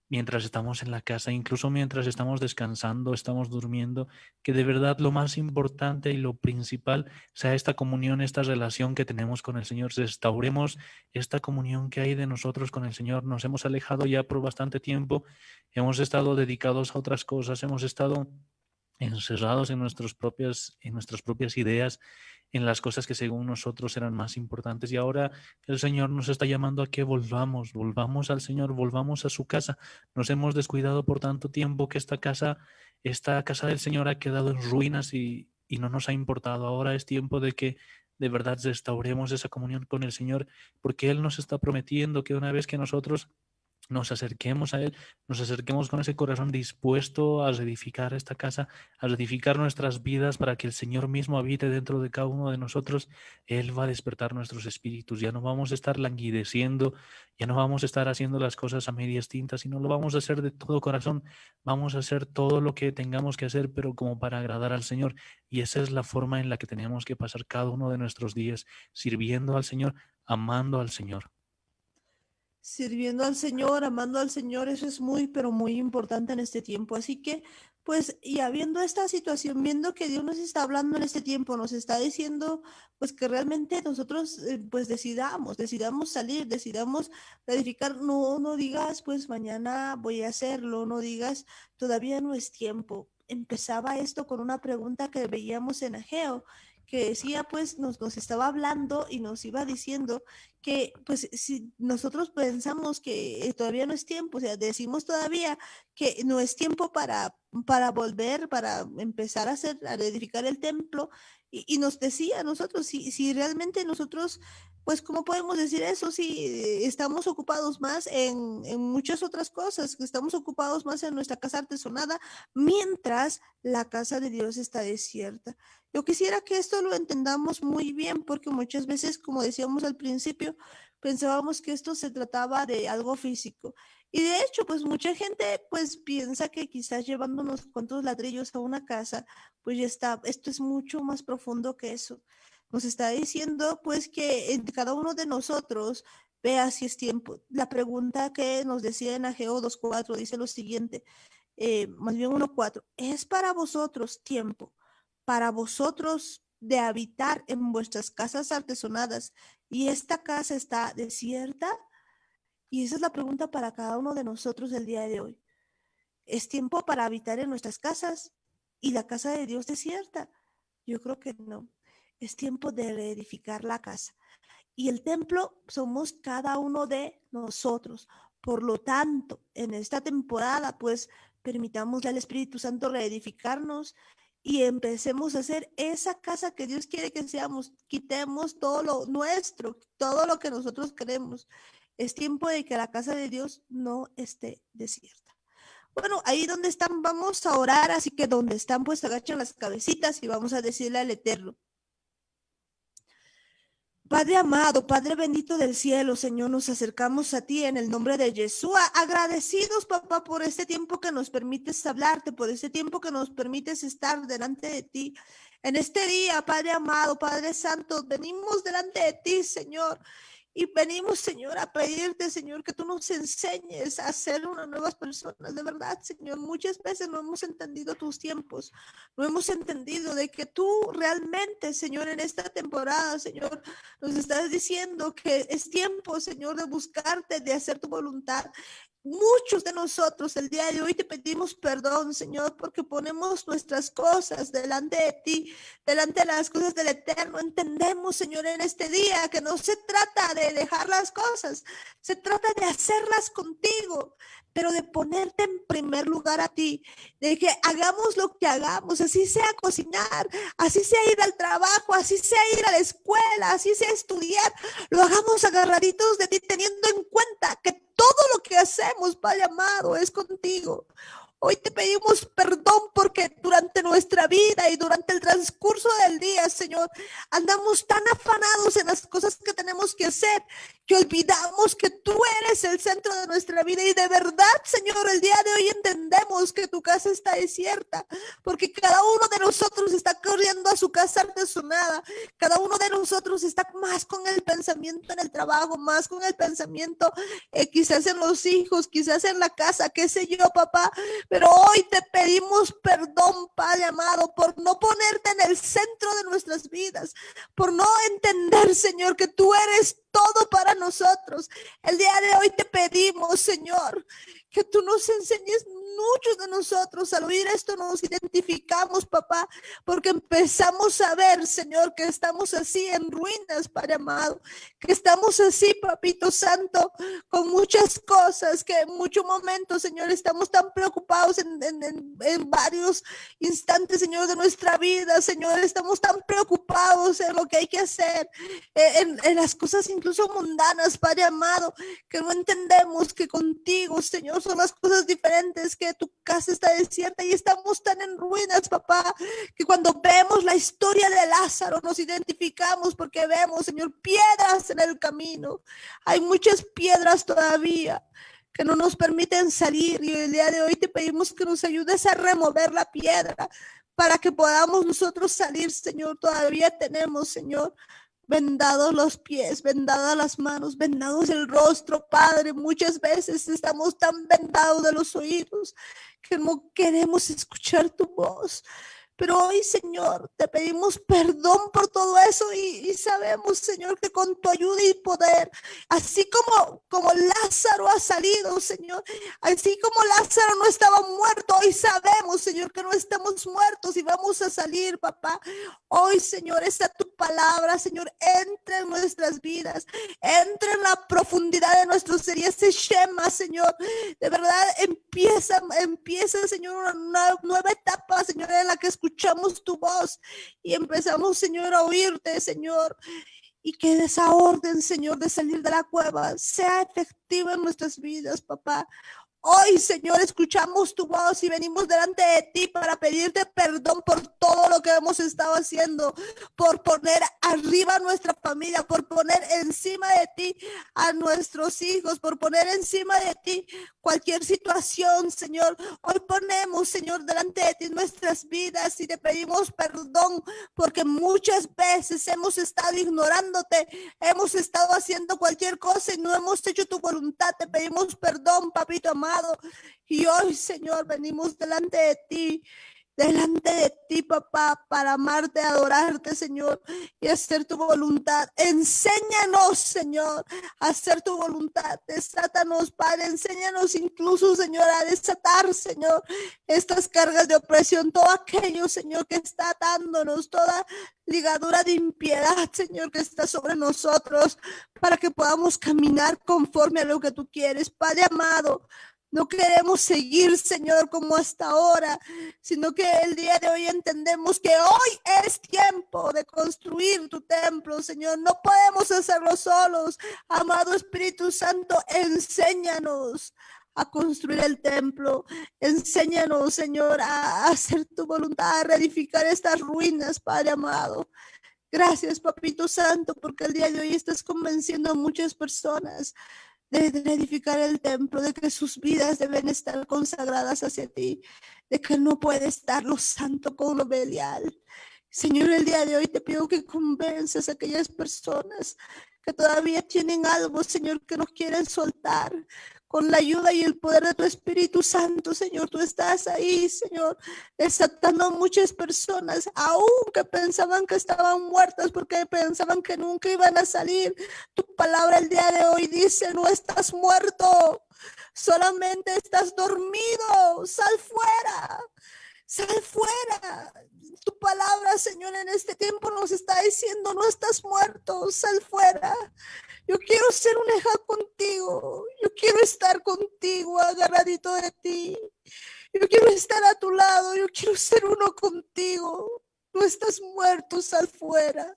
mientras estamos en la casa, incluso mientras estamos descansando, estamos durmiendo, que de verdad lo más importante y lo principal sea esta comunión, esta relación que tenemos con el Señor. Restauremos esta comunión que hay de nosotros con el Señor. Nos hemos alejado ya por bastante tiempo, hemos estado dedicados a otras cosas, hemos estado encerrados en nuestras propias ideas, en las cosas que según nosotros eran más importantes. Y ahora el Señor nos está llamando a que volvamos al Señor, volvamos a su casa. Nos hemos descuidado por tanto tiempo que esta casa del Señor ha quedado en ruinas y no nos ha importado. Ahora es tiempo de que de verdad restauremos esa comunión con el Señor, porque Él nos está prometiendo que una vez que nosotros nos acerquemos a Él, nos acerquemos con ese corazón dispuesto a edificar esta casa, a edificar nuestras vidas para que el Señor mismo habite dentro de cada uno de nosotros. Él va a despertar nuestros espíritus, ya no vamos a estar languideciendo, ya no vamos a estar haciendo las cosas a medias tintas, sino lo vamos a hacer de todo corazón, vamos a hacer todo lo que tengamos que hacer, pero como para agradar al Señor. Y esa es la forma en la que tenemos que pasar cada uno de nuestros días, sirviendo al Señor, amando al Señor. Sirviendo al Señor, amando al Señor, eso es muy, pero muy importante en este tiempo. Así que, pues, y habiendo esta situación, viendo que Dios nos está hablando en este tiempo, nos está diciendo, pues, que realmente nosotros, pues, decidamos salir, decidamos edificar. No, no digas, pues, mañana voy a hacerlo, no digas, todavía no es tiempo. Empezaba esto con una pregunta que veíamos en Ageo, que decía, pues, nos estaba hablando y nos iba diciendo que pues si nosotros pensamos que todavía no es tiempo, o sea, decimos todavía que no es tiempo para volver, para empezar a hacer, a edificar el templo, y nos decía a nosotros, si realmente nosotros, pues, ¿cómo podemos decir eso? Si estamos ocupados más en muchas otras cosas, que estamos ocupados más en nuestra casa artesonada, mientras la casa de Dios está desierta. Yo quisiera que esto lo entendamos muy bien, porque muchas veces, como decíamos al principio, pensábamos que esto se trataba de algo físico. Y de hecho, pues mucha gente pues piensa que quizás llevando unos cuantos ladrillos a una casa, pues ya está, esto es mucho más profundo que eso. Nos está diciendo pues que en cada uno de nosotros vea si es tiempo. La pregunta que nos decía en Ageo 2:4 dice lo siguiente, más bien 1:4, ¿es para vosotros tiempo, para vosotros de habitar en vuestras casas artesonadas y esta casa está desierta? Y esa es la pregunta para cada uno de nosotros el día de hoy. ¿Es tiempo para habitar en nuestras casas y la casa de Dios desierta? Yo creo que no. Es tiempo de reedificar la casa. Y el templo somos cada uno de nosotros. Por lo tanto, en esta temporada, pues permitámosle al Espíritu Santo reedificarnos y empecemos a hacer esa casa que Dios quiere que seamos. Quitemos todo lo nuestro, todo lo que nosotros queremos. Es tiempo de que la casa de Dios no esté desierta. Bueno, ahí donde están vamos a orar, así que donde están pues agachan las cabecitas y vamos a decirle al Eterno. Padre amado, Padre bendito del cielo, Señor, nos acercamos a ti en el nombre de Yeshua, agradecidos, papá, por este tiempo que nos permites hablarte, por este tiempo que nos permites estar delante de ti. En este día, Padre amado, Padre santo, venimos delante de ti, Señor. Y venimos, Señor, a pedirte, Señor, que tú nos enseñes a ser unas nuevas personas. De verdad, Señor, muchas veces no hemos entendido tus tiempos. No hemos entendido de que tú realmente, Señor, en esta temporada, Señor, nos estás diciendo que es tiempo, Señor, de buscarte, de hacer tu voluntad. Muchos de nosotros el día de hoy te pedimos perdón, Señor, porque ponemos nuestras cosas delante de ti, delante de las cosas del Eterno. Entendemos, Señor, en este día que no se trata de dejar las cosas, se trata de hacerlas contigo, pero de ponerte en primer lugar a ti, de que hagamos lo que hagamos, así sea cocinar, así sea ir al trabajo, así sea ir a la escuela, así sea estudiar, lo hagamos agarraditos de ti, teniendo en cuenta que todo lo que hacemos, Padre amado, es contigo. Hoy te pedimos perdón porque durante nuestra vida y durante el transcurso del día, Señor, andamos tan afanados en las cosas que tenemos que hacer que olvidamos que tú eres el centro de nuestra vida. Y de verdad, Señor, el día de hoy entendemos que tu casa está desierta porque cada uno de nosotros está corriendo a su casa artesonada. Cada uno de nosotros está más con el pensamiento en el trabajo, más con el pensamiento quizás en los hijos, quizás en la casa, qué sé yo, papá. Pero hoy te pedimos perdón, Padre amado, por no ponerte en el centro de nuestras vidas, por no entender, Señor, que tú eres todo para nosotros. El día de hoy te pedimos, Señor, que tú nos enseñes muchos de nosotros al oír esto nos identificamos, papá, porque empezamos a ver, Señor, que estamos así en ruinas, Padre amado, que estamos así, Papito Santo, con muchas cosas, que en muchos momentos, Señor, estamos tan preocupados en varios instantes, Señor, de nuestra vida, Señor, estamos tan preocupados en lo que hay que hacer, en las cosas incluso mundanas, Padre amado, que no entendemos que contigo, Señor, son las cosas diferentes, que tu casa está desierta y estamos tan en ruinas, papá, que cuando vemos la historia de Lázaro nos identificamos porque vemos, Señor, piedras en el camino. Hay muchas piedras todavía que no nos permiten salir, y el día de hoy te pedimos que nos ayudes a remover la piedra para que podamos nosotros salir, Señor. Todavía tenemos, Señor, vendados los pies, vendadas las manos, vendados el rostro, Padre. Muchas veces estamos tan vendados de los oídos que no queremos escuchar tu voz. Pero hoy, Señor, te pedimos perdón por todo eso y sabemos, Señor, que con tu ayuda y poder, así como Lázaro ha salido, Señor, así como Lázaro no estaba muerto, hoy sabemos, Señor, que no estamos muertos y vamos a salir, papá. Hoy, Señor, está tu palabra, Señor, entra en nuestras vidas, entra en la profundidad de nuestro ser y ese Shema, Señor, de verdad empieza, Señor, una nueva etapa, Señor, en la que escuchamos tu voz y empezamos, Señor, a oírte, Señor, y que esa orden, Señor, de salir de la cueva sea efectiva en nuestras vidas, papá. Hoy, Señor, escuchamos tu voz y venimos delante de ti para pedirte perdón por todo lo que hemos estado haciendo, por poner arriba a nuestra familia, por poner encima de ti a nuestros hijos, por poner encima de ti cualquier situación, Señor. Hoy ponemos, Señor, delante de ti nuestras vidas y te pedimos perdón porque muchas veces hemos estado ignorándote, hemos estado haciendo cualquier cosa y no hemos hecho tu voluntad. Te pedimos perdón, papito amado. Y hoy, Señor, venimos delante de ti, papá, para amarte, adorarte, Señor, y hacer tu voluntad. Enséñanos, Señor, a hacer tu voluntad. Desátanos, Padre, enséñanos incluso, Señor, a desatar, Señor, estas cargas de opresión, todo aquello, Señor, que está atándonos, toda ligadura de impiedad, Señor, que está sobre nosotros, para que podamos caminar conforme a lo que tú quieres, Padre amado. No queremos seguir, Señor, como hasta ahora, sino que el día de hoy entendemos que hoy es tiempo de construir tu templo, Señor. No podemos hacerlo solos. Amado Espíritu Santo, enséñanos a construir el templo. Enséñanos, Señor, a hacer tu voluntad, a reedificar estas ruinas, Padre amado. Gracias, Papito Santo, porque el día de hoy estás convenciendo a muchas personas de edificar el templo, de que sus vidas deben estar consagradas hacia ti, de que no puede estar lo santo con lo belial. Señor, el día de hoy te pido que convenzas a aquellas personas que todavía tienen algo, Señor, que no quieren soltar. Con la ayuda y el poder de tu Espíritu Santo, Señor, tú estás ahí, Señor, desatando a muchas personas, aunque pensaban que estaban muertas porque pensaban que nunca iban a salir. Tu palabra el día de hoy dice, no estás muerto, solamente estás dormido, sal fuera. Sal fuera. Tu palabra, Señor, en este tiempo nos está diciendo, no estás muerto, sal fuera. Yo quiero ser una hija contigo. Yo quiero estar contigo, agarradito de ti. Yo quiero estar a tu lado. Yo quiero ser uno contigo. No estás muerto, sal fuera.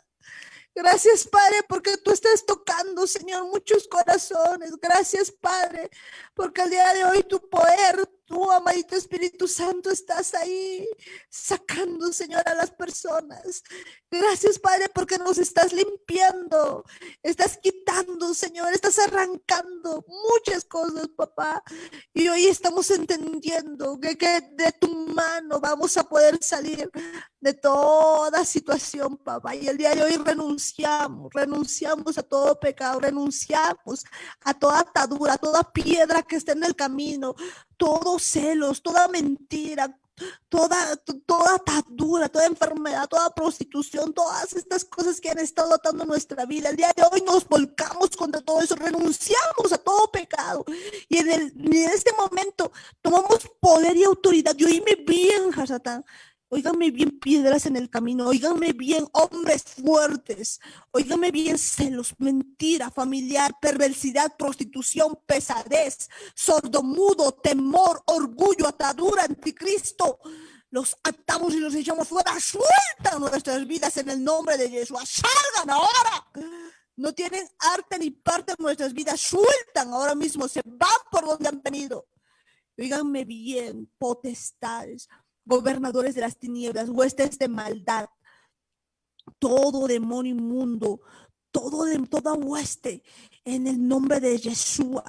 Gracias, Padre, porque tú estás tocando, Señor, muchos corazones. Gracias, Padre, porque el día de hoy tu poder, tú, amadito Espíritu Santo, estás ahí sacando, Señor, a las personas. Gracias, Padre, porque nos estás limpiando, estás quitando, Señor, estás arrancando muchas cosas, papá. Y hoy estamos entendiendo que de tu mano vamos a poder salir de toda situación, papá. Y el día de hoy renunciamos a todo pecado, renunciamos a toda atadura, a toda piedra que esté en el camino, todos celos, toda mentira, toda atadura, toda enfermedad, toda prostitución, todas estas cosas que han estado atando nuestra vida. El día de hoy nos volcamos contra todo eso, renunciamos a todo pecado y en este momento tomamos poder y autoridad. Y oíme bien, Hasatán. Óiganme bien, piedras en el camino. Óiganme bien, hombres fuertes. Óiganme bien, celos, mentira, familiar, perversidad, prostitución, pesadez, sordomudo, temor, orgullo, atadura, anticristo. Los atamos y los echamos fuera. Sueltan nuestras vidas en el nombre de Jesús. Salgan ahora. No tienen arte ni parte en nuestras vidas. Sueltan ahora mismo. Se van por donde han venido. Oíganme bien, potestades, gobernadores de las tinieblas, huestes de maldad, todo demonio inmundo, toda hueste, en el nombre de Yeshua,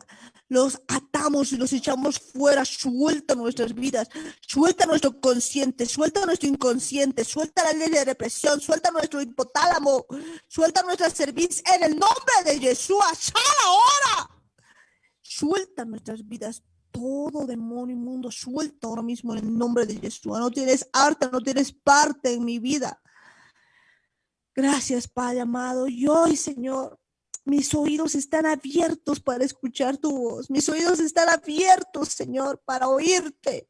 los atamos y los echamos fuera. Suelta nuestras vidas, suelta nuestro consciente, suelta nuestro inconsciente, suelta la ley de represión, suelta nuestro hipotálamo, suelta nuestra cerviz en el nombre de Yeshua. ¡Sal ahora! Suelta nuestras vidas. Todo demonio inmundo, suelta ahora mismo en el nombre de Yeshua. No tienes arte, no tienes parte en mi vida. Gracias, Padre amado. Y hoy, Señor, mis oídos están abiertos para escuchar tu voz. Mis oídos están abiertos, Señor, para oírte.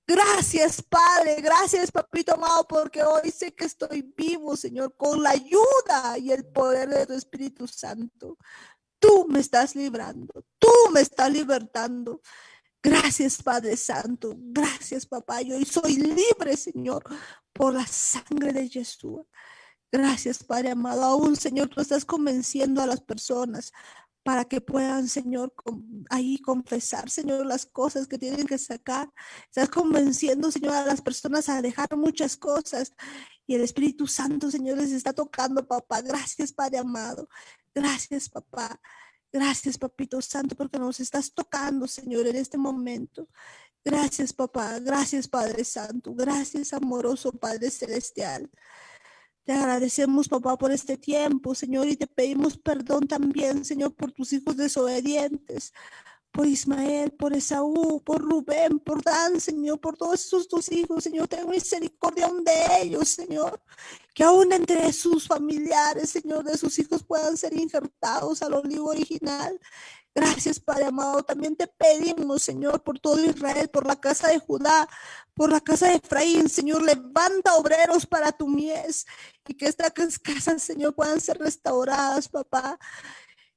Gracias, Padre. Gracias, Papito amado, porque hoy sé que estoy vivo, Señor, con la ayuda y el poder de tu Espíritu Santo. Tú me estás librando. Tú me estás libertando. Gracias, Padre Santo. Gracias, papá. Yo hoy soy libre, Señor, por la sangre de Jesús. Gracias, Padre amado. Aún, Señor, tú estás convenciendo a las personas para que puedan, Señor, ahí confesar, Señor, las cosas que tienen que sacar. Estás convenciendo, Señor, a las personas a dejar muchas cosas. Y el Espíritu Santo, Señor, les está tocando, papá. Gracias, Padre amado. Gracias, papá. Gracias, Papito Santo, porque nos estás tocando, Señor, en este momento. Gracias, papá. Gracias, Padre Santo. Gracias, amoroso Padre Celestial. Te agradecemos, papá, por este tiempo, Señor, y te pedimos perdón también, Señor, por tus hijos desobedientes, por Ismael, por Esaú, por Rubén, por Dan, Señor, por todos esos tus hijos, Señor. Ten misericordia aún de ellos, Señor. Que aún entre sus familiares, Señor, de sus hijos puedan ser injertados al olivo original. Gracias, Padre amado. También te pedimos, Señor, por todo Israel, por la casa de Judá, por la casa de Efraín, Señor. Levanta obreros para tu mies y que estas casas, Señor, puedan ser restauradas, papá.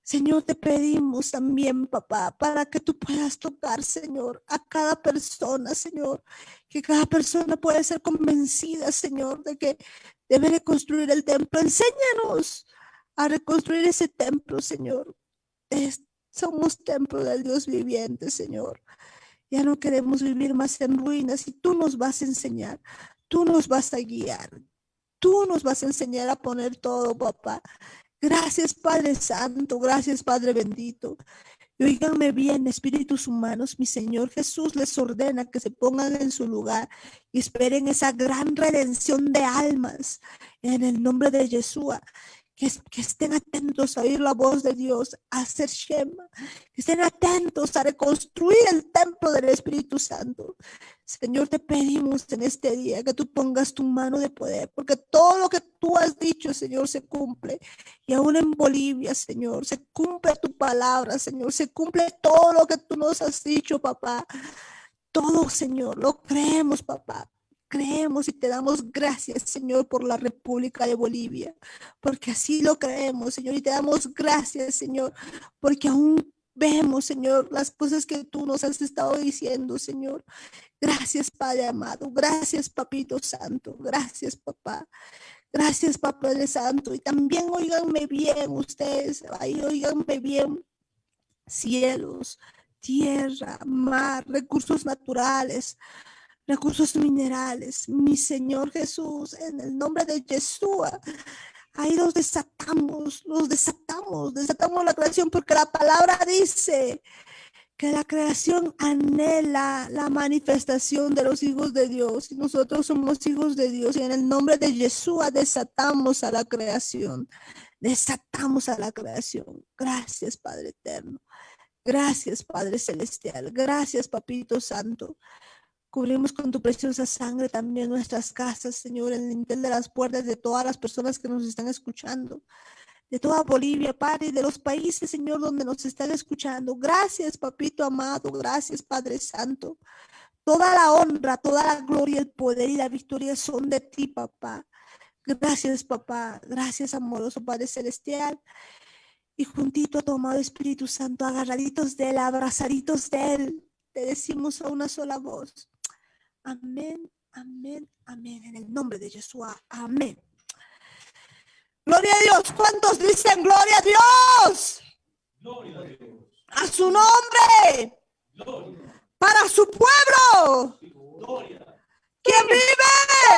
Señor, te pedimos también, papá, para que tú puedas tocar, Señor, a cada persona, Señor, que cada persona pueda ser convencida, Señor, de que debe reconstruir el templo. Enséñanos a reconstruir ese templo, Señor. Somos templo del Dios viviente, Señor. Ya no queremos vivir más en ruinas y tú nos vas a enseñar, tú nos vas a guiar, tú nos vas a enseñar a poner todo, papá. Gracias, Padre Santo, gracias, Padre bendito. Y oíganme bien, espíritus humanos, mi Señor Jesús les ordena que se pongan en su lugar y esperen esa gran redención de almas en el nombre de Yeshua. Que estén atentos a oír la voz de Dios, a hacer Shema, que estén atentos a reconstruir el templo del Espíritu Santo. Señor, te pedimos en este día que tú pongas tu mano de poder, porque todo lo que tú has dicho, Señor, se cumple. Y aún en Bolivia, Señor, se cumple tu palabra, Señor, se cumple todo lo que tú nos has dicho, papá. Todo, Señor, lo creemos, papá. Creemos y te damos gracias, Señor, por la República de Bolivia, porque así lo creemos, Señor, y te damos gracias, Señor, porque aún vemos, Señor, las cosas que tú nos has estado diciendo, Señor. Gracias, Padre amado, gracias, Papito Santo, gracias, papá. Gracias, Padre Santo. Y también óiganme bien ustedes, ahí óiganme bien, cielos, tierra, mar, recursos naturales, recursos minerales, mi Señor Jesús, en el nombre de Yeshua, ahí desatamos la creación, porque la palabra dice que la creación anhela la manifestación de los hijos de Dios, y nosotros somos hijos de Dios, y en el nombre de Yeshua desatamos a la creación, Gracias, Padre eterno, gracias, Padre celestial, gracias, Papito Santo. Cubrimos con tu preciosa sangre también nuestras casas, Señor, el dintel de las puertas de todas las personas que nos están escuchando, de toda Bolivia, Padre, y de los países, Señor, donde nos están escuchando. Gracias, Papito amado, gracias, Padre Santo, Toda la honra, toda la gloria, el poder y la victoria son de ti, papá. Gracias, papá. Gracias, amoroso Padre Celestial. Y juntito a tu amado Espíritu Santo, agarraditos de él, abrazaditos de él, te decimos a una sola voz. Amén, amén, amén. En el nombre de Yeshua. Amén. Gloria a Dios. ¿Cuántos dicen gloria a Dios? Gloria a Dios. A su nombre. Gloria. Para su pueblo. Gloria. ¿Quién vive?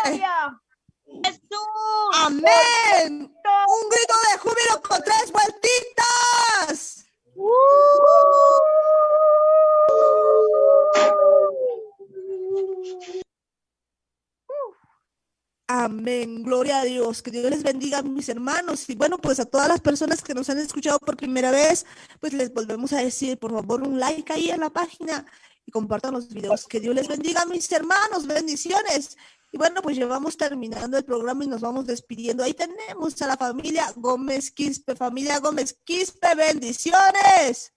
Gloria. Jesús. Amén. Un grito de júbilo con 3 vueltitas. Amén, gloria a Dios, que Dios les bendiga, mis hermanos. Y bueno, pues a todas las personas que nos han escuchado por primera vez, pues les volvemos a decir, por favor, un like ahí en la página y compartan los videos. Que Dios les bendiga, mis hermanos, bendiciones. Y bueno, pues ya vamos terminando el programa y nos vamos despidiendo. Ahí tenemos a la familia Gómez Quispe, bendiciones.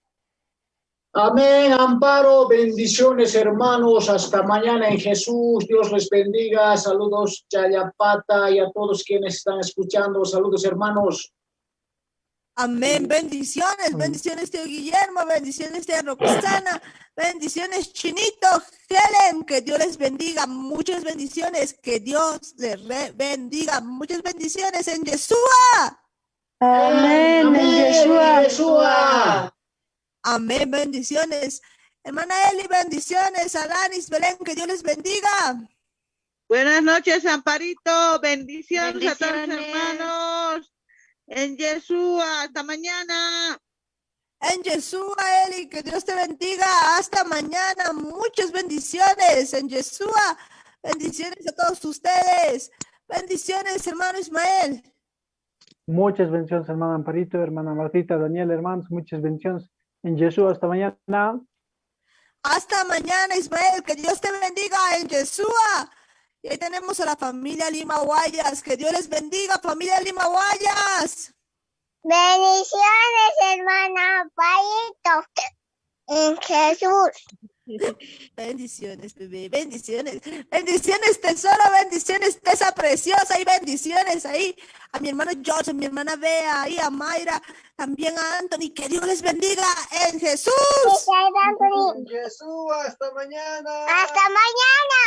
Amén, Amparo, bendiciones hermanos, hasta mañana en Jesús, Dios les bendiga, saludos Chayapata y a todos quienes están escuchando, saludos hermanos. Amén, bendiciones, bendiciones tío Guillermo, bendiciones tía Roxana, bendiciones Chinito, Helen, que Dios les bendiga, muchas bendiciones, que Dios les bendiga, muchas bendiciones en Yeshua. Amén, en Yeshua. Amén, bendiciones. Hermana Eli, bendiciones. Alanis, Belén, que Dios les bendiga. Buenas noches, Amparito. Bendiciones a todos los hermanos. En Yeshua, hasta mañana. En Yeshua, Eli, que Dios te bendiga. Hasta mañana. Muchas bendiciones. En Yeshua, bendiciones a todos ustedes. Bendiciones, hermano Ismael. Muchas bendiciones, hermana Amparito, hermana Martita, Daniel, hermanos, muchas bendiciones. En Jesús, hasta mañana. Hasta mañana, Ismael, que Dios te bendiga en Yeshua. Y ahí tenemos a la familia Lima Guayas, que Dios les bendiga, familia Lima Guayas. Bendiciones, hermana Paito, en Jesús. Bendiciones, bebé, bendiciones, bendiciones, tesoro, bendiciones, tesa preciosa, y bendiciones ahí a mi hermano George, a mi hermana Bea, ahí a Mayra, también a Anthony, que Dios les bendiga en Jesús. En Jesús, hasta mañana. Hasta mañana.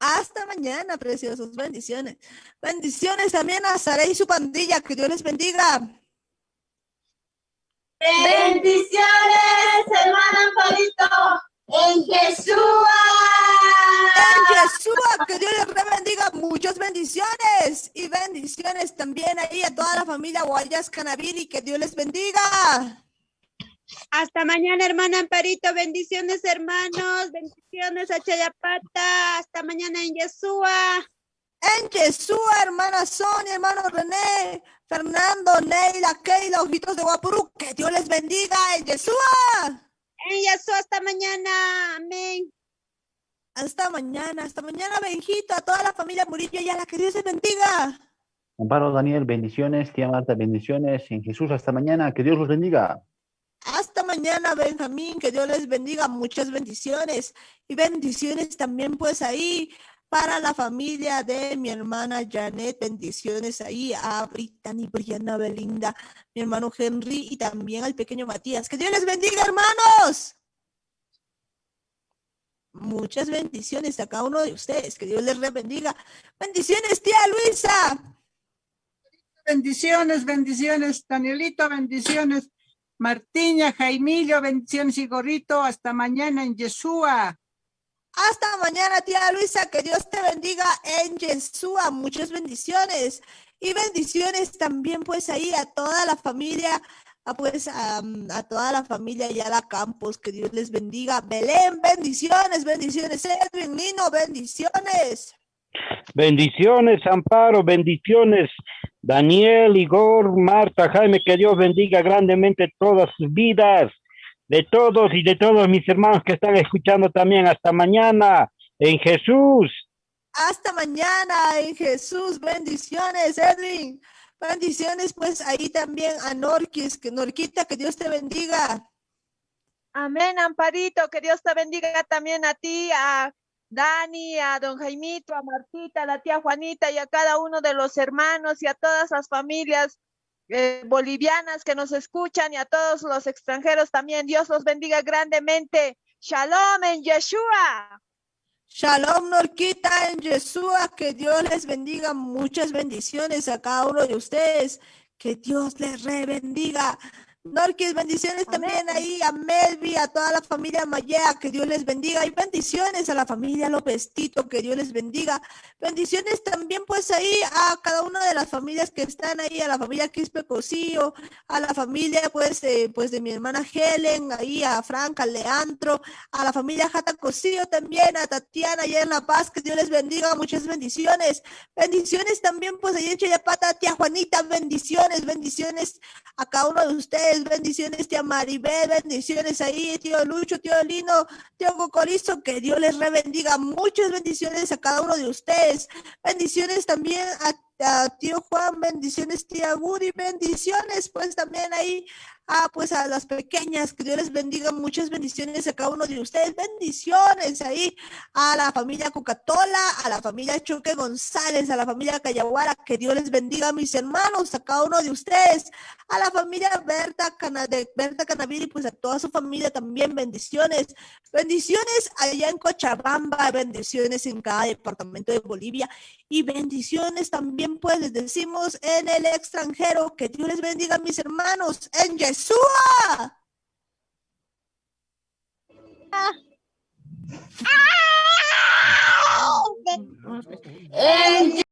Hasta mañana, preciosos, bendiciones. Bendiciones también a Sara y su pandilla, que Dios les bendiga. Bendiciones, hermana Paito. En Yeshua. En Yeshua, que Dios les bendiga, muchas bendiciones. Y bendiciones también ahí a toda la familia Guayas Canaviri, que Dios les bendiga. Hasta mañana, hermana Amparito. Bendiciones, hermanos. Bendiciones a Chayapata. Hasta mañana en Yeshua. En Yeshua, hermana Sonia, hermano René, Fernando, Neila, Keila, Ojitos de Guapurú, que Dios les bendiga en Yeshua. En Yeshua, hasta mañana. Amén. Hasta mañana, Benjito, a toda la familia Murillo y a la que Dios les bendiga. Amparo, Daniel, bendiciones. Tía Marta, bendiciones. En Jesús, hasta mañana. Que Dios los bendiga. Hasta mañana, Benjamín, que Dios les bendiga, muchas bendiciones. Y bendiciones también pues ahí para la familia de mi hermana Janet, bendiciones ahí a Brittany, Brianna, Belinda, mi hermano Henry y también al pequeño Matías. Que Dios les bendiga, hermanos. Muchas bendiciones a cada uno de ustedes, que Dios les bendiga. Bendiciones, tía Luisa. Bendiciones, bendiciones, Danielito, bendiciones. Martiña, Jaimillo, bendiciones y Gorrito, hasta mañana en Yeshua. Hasta mañana, tía Luisa, que Dios te bendiga en Yeshua, muchas bendiciones. Y bendiciones también pues ahí a toda la familia, a toda la familia Yala Campos, que Dios les bendiga. Belén, bendiciones, bendiciones. Edwin, Lino, bendiciones. Bendiciones, Amparo, bendiciones. Daniel, Igor, Marta, Jaime, que Dios bendiga grandemente todas sus vidas, de todos y de todos mis hermanos que están escuchando también. Hasta mañana, en Jesús. Hasta mañana, en Jesús. Bendiciones, Edwin. Bendiciones, pues ahí también a Norquis, Norquita, que Dios te bendiga. Amén, Amparito, que Dios te bendiga también a ti, a Dani, a don Jaimito, a Martita, a la tía Juanita y a cada uno de los hermanos y a todas las familias bolivianas que nos escuchan y a todos los extranjeros también. Dios los bendiga grandemente. Shalom en Yeshua. Shalom, Norquita, en Yeshua, que Dios les bendiga, muchas bendiciones a cada uno de ustedes, que Dios les bendiga. Norquis, bendiciones también ahí a Melvi, a toda la familia Mayea, que Dios les bendiga, y bendiciones a la familia López Tito, que Dios les bendiga. Bendiciones también pues ahí a cada una de las familias que están ahí, a la familia Quispe Cosío, a la familia pues de mi hermana Helen, ahí a Franca, Leandro, a la familia Jata Cosío también, a Tatiana allá en La Paz, que Dios les bendiga, muchas bendiciones. Bendiciones también pues ahí en Chayapata, tía Juanita, bendiciones a cada uno de ustedes, bendiciones tía Maribel, bendiciones ahí, tío Lucho, tío Lino, tío Cocorizo, que Dios les bendiga, muchas bendiciones a cada uno de ustedes, bendiciones también a tío Juan, bendiciones tía Woody, bendiciones pues también ahí pues a las pequeñas, que Dios les bendiga, muchas bendiciones a cada uno de ustedes, bendiciones ahí a la familia Cucatola, a la familia Choque González, a la familia Cayaguara, que Dios les bendiga, mis hermanos, a cada uno de ustedes, a la familia Berta Canaviri, pues a toda su familia también, bendiciones allá en Cochabamba, bendiciones en cada departamento de Bolivia, y bendiciones también pues les decimos en el extranjero, que Dios les bendiga, mis hermanos, en Yeshua. En